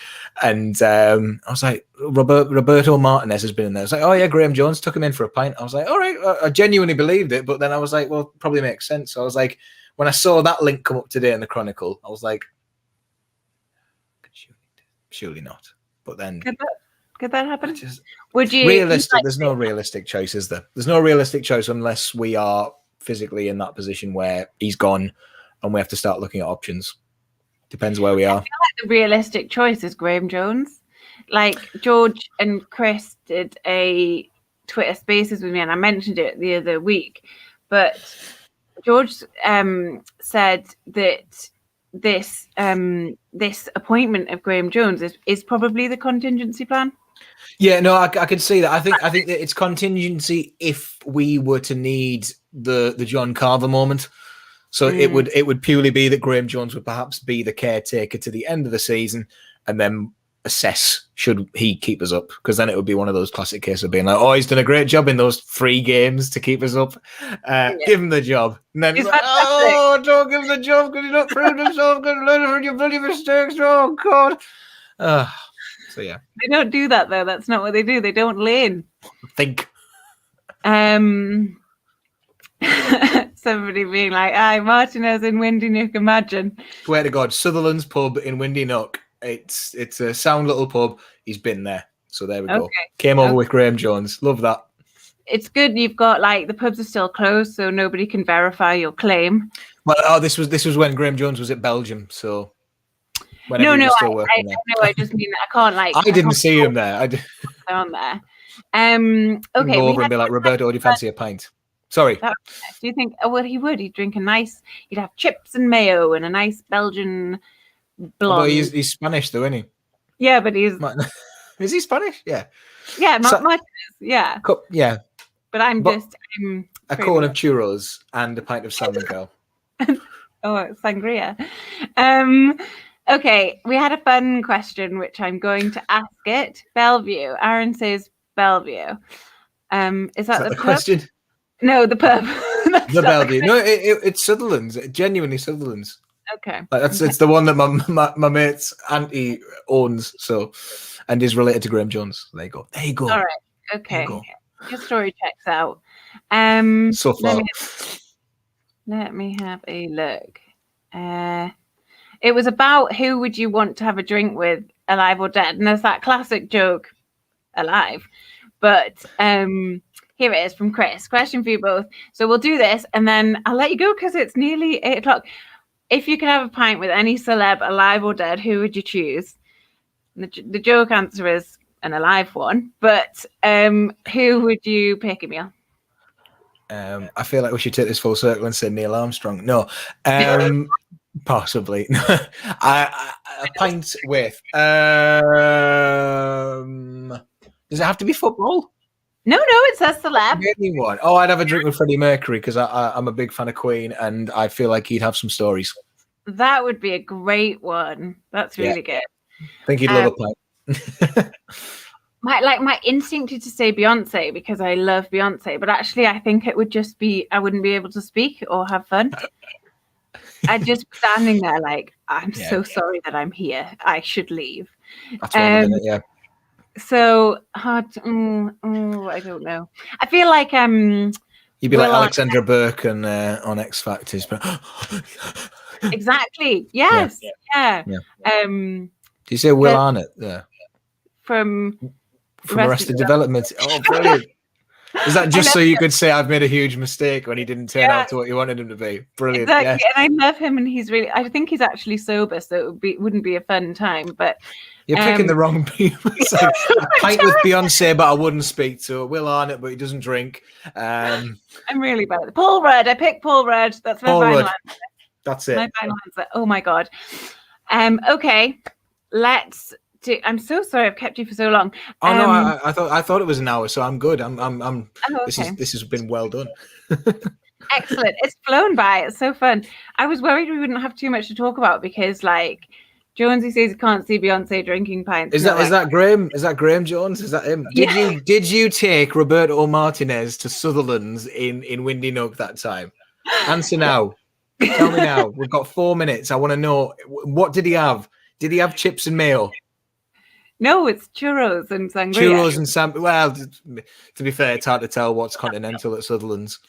And I was like, Roberto Martinez has been in there. I was like, oh yeah, Graham Jones took him in for a pint. I was like, all right, I genuinely believed it, but then I was like, well, probably makes sense. So I was like, when I saw that link come up today in the Chronicle, I was like, surely not. But then could that happen? Would you realistic? There's no realistic choice, is there? There's no realistic choice unless we are physically in that position where he's gone and we have to start looking at options. Depends where we are. I feel like the realistic choice is Graham Jones. Like George and Chris did a Twitter Spaces with me, and I mentioned it the other week, but George said that this appointment of Graham Jones is probably the contingency plan. Yeah, no, I could see that. I think that it's contingency if we were to need the John Carver moment. So it would purely be that Graham Jones would perhaps be the caretaker to the end of the season, and then assess should he keep us up, because then it would be one of those classic cases of being like, oh, he's done a great job in those 3 games to keep us up. Give him the job. And then like, oh, don't give him the job because he's not proved himself. Good, learn from your bloody mistakes. Oh God. So yeah, they don't do that though. That's not what they do. They don't lean. Think. Somebody being like, "Aye, Martinez in Windy Nook, imagine." Swear to God, Sutherland's pub in Windy Nook. It's a sound little pub. He's been there, so there we go. Came over with Graham Jones. Love that. It's good. You've got like the pubs are still closed, so nobody can verify your claim. Well, this was when Graham Jones was at Belgium, so. I just mean that I can't like. I didn't see him there. I did. On there. Okay. Go over and be like, Roberto, do you fancy a pint? Sorry. Do you think? Oh, well, he would. He'd drink a nice. He'd have chips and mayo and a nice Belgian blonde. Well, he's Spanish, though, isn't he? Yeah, but he's. Is he Spanish? Yeah. Yeah, Martinez. Yeah. Yeah. But I'm a cone of churros and a pint of salmon curl. Oh, sangria. Okay, we had a fun question, which I'm going to ask it. Bellevue. Aaron says Bellevue. Is that the question? No, the pub. The Bellevue. No, it's Sutherland's. Genuinely Sutherland's. Okay. Like it's the one that my mate's auntie owns, so, and is related to Graham Jones. There you go. All right. Okay. Go. Your story checks out. So far. Let me have a look. It was about who would you want to have a drink with, alive or dead? And there's that classic joke, alive. But here it is from Chris. Question for you both. So we'll do this, and then I'll let you go because it's nearly 8 o'clock. If you could have a pint with any celeb, alive or dead, who would you choose? The joke answer is an alive one, but who would you pick, Emil? I feel like we should take this full circle and say Neil Armstrong. No, possibly. A pint with. Does it have to be football? No, it says celeb. Anyone. Oh, I'd have a drink with Freddie Mercury because I'm a big fan of Queen, and I feel like he'd have some stories. That would be a great one. That's really good. I think he'd love a pint. My instinct is to say Beyonce because I love Beyonce, but actually I think it would just be I wouldn't be able to speak or have fun. I'd just be standing there like, I'm so sorry that I'm here. I should leave. That's one So hard. I don't know. I feel like you'd be like Alexandra Burke and on X Factors, but exactly. Yes. Yeah. Do you say Will Arnett there? From Arrested Development. Oh, brilliant. Is that just so you could say I've made a huge mistake when he didn't turn out to what you wanted him to be? Brilliant. Exactly. Yes. And I love him, and he's really. I think he's actually sober, so wouldn't be a fun time. But you're picking the wrong people. It's like a pint with Beyonce, but I wouldn't speak to Will Arnett, but he doesn't drink. I'm really bad. Paul Rudd. I picked Paul Rudd. That's my final answer. That's it. My final answer. Oh my god. Okay. Let's. I'm so sorry I've kept you for so long. Oh no, I thought it was an hour, so I'm good. Okay. This has been well done. Excellent. It's flown by. It's so fun. I was worried we wouldn't have too much to talk about because Jonesy says he can't see Beyonce drinking pints. Is that Graham? Is that Graham Jones? Is that him? Did you take Roberto Martinez to Sutherland's in Windy Nook that time? Answer now. Tell me now. We've got 4 minutes. I want to know, what did he have? Did he have chips and mayo? No, it's churros and sangria. Churros and sangria. Well, to be fair, it's hard to tell what's continental at Sutherland's.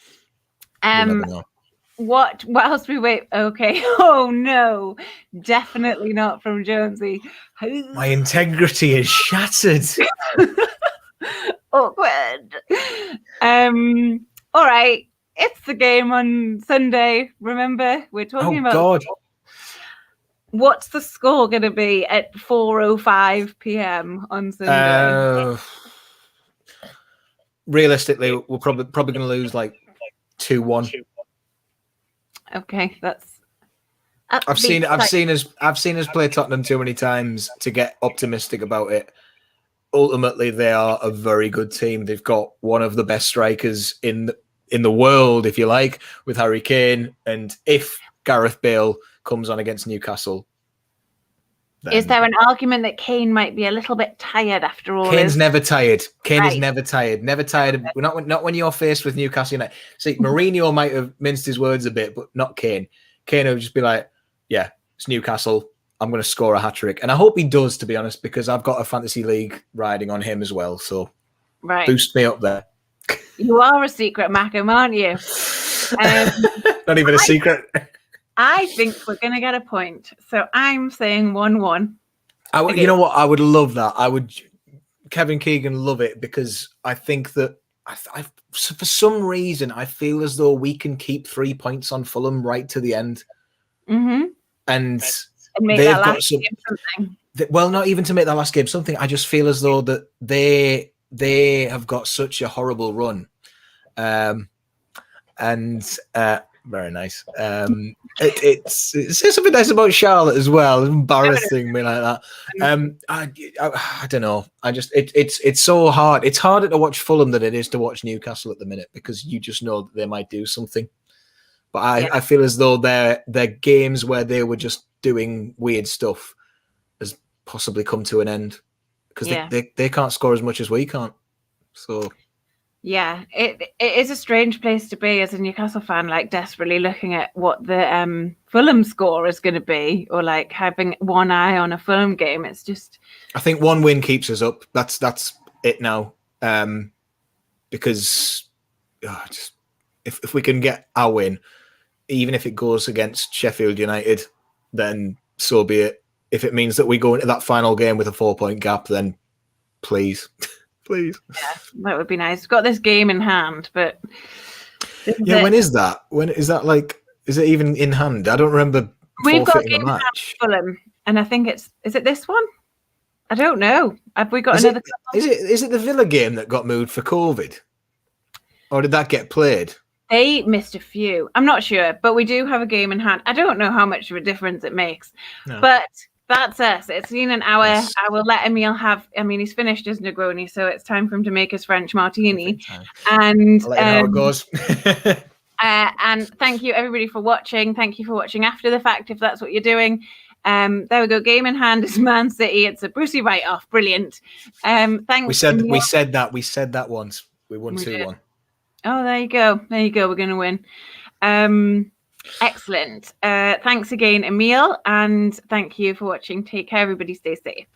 Whilst we wait, okay. Oh no, definitely not from Jonesy. My integrity is shattered. Awkward. All right, it's the game on Sunday. Remember, we're talking about. God. What's the score going to be at 4:05 p.m. on Sunday? Realistically, we're probably going to lose 2-1. Okay, that's. I've seen us play Tottenham too many times to get optimistic about it. Ultimately, they are a very good team. They've got one of the best strikers in the world, if you like, with Harry Kane. And if Gareth Bale comes on against Newcastle, is there an argument that Kane might be a little bit tired after all? Kane's never tired. Kane is never tired. Never tired. Not when you're faced with Newcastle United. See, Mourinho might have minced his words a bit, but not Kane. Kane will just be like, yeah, it's Newcastle. I'm going to score a hat-trick. And I hope he does, to be honest, because I've got a fantasy league riding on him as well. So boost me up there. You are a secret Macam, aren't you? Not even a secret. I think we're going to get a point. So I'm saying 1-1. You know what? I would love that. Kevin Keegan love it because I think that for some reason, I feel as though we can keep 3 points on Fulham right to the end. Mm-hmm. And make they've that got last game something. Well, not even to make that last game something. I just feel as though that they have got such a horrible run. Very nice. It says something nice about Charlotte as well. Embarrassing me like that. I don't know. It's so hard. It's harder to watch Fulham than it is to watch Newcastle at the minute because you just know that they might do something. But I feel as though their games where they were just doing weird stuff has possibly come to an end because they can't score as much as we can't. So Yeah, it is a strange place to be as a Newcastle fan, like desperately looking at what the Fulham score is going to be, or like having one eye on a Fulham game. It's just, I think one win keeps us up. That's it now. Because just if we can get our win, even if it goes against Sheffield United, then so be it. If it means that we go into that final game with a 4-point gap, then please, please. yeah, that would be nice. We've got this game in hand, but yeah, when is that? When is that? Like, is it even in hand? I don't remember we've got a forfeiting game a in hand match. for Fulham, and I think is it this one? I don't know. Have we got Is another? is it the Villa game that got moved for COVID, or did that get played? They missed a few. I'm not sure, but we do have a game in hand. I don't know how much of a difference it makes, but that's us. It's been an hour. Yes. I will let Emil have. I mean, he's finished his Negroni, so it's time for him to make his French martini. And I'll let you know how it goes. And thank you everybody for watching. Thank you for watching after the fact, if that's what you're doing. There we go. Game in hand is Man City. It's a Brucey write-off. Brilliant. Thanks. We said that once. We won 2-1. Oh, there you go. There you go. We're going to win. Excellent. Thanks again, Emil, and thank you for watching. Take care, everybody. Stay safe.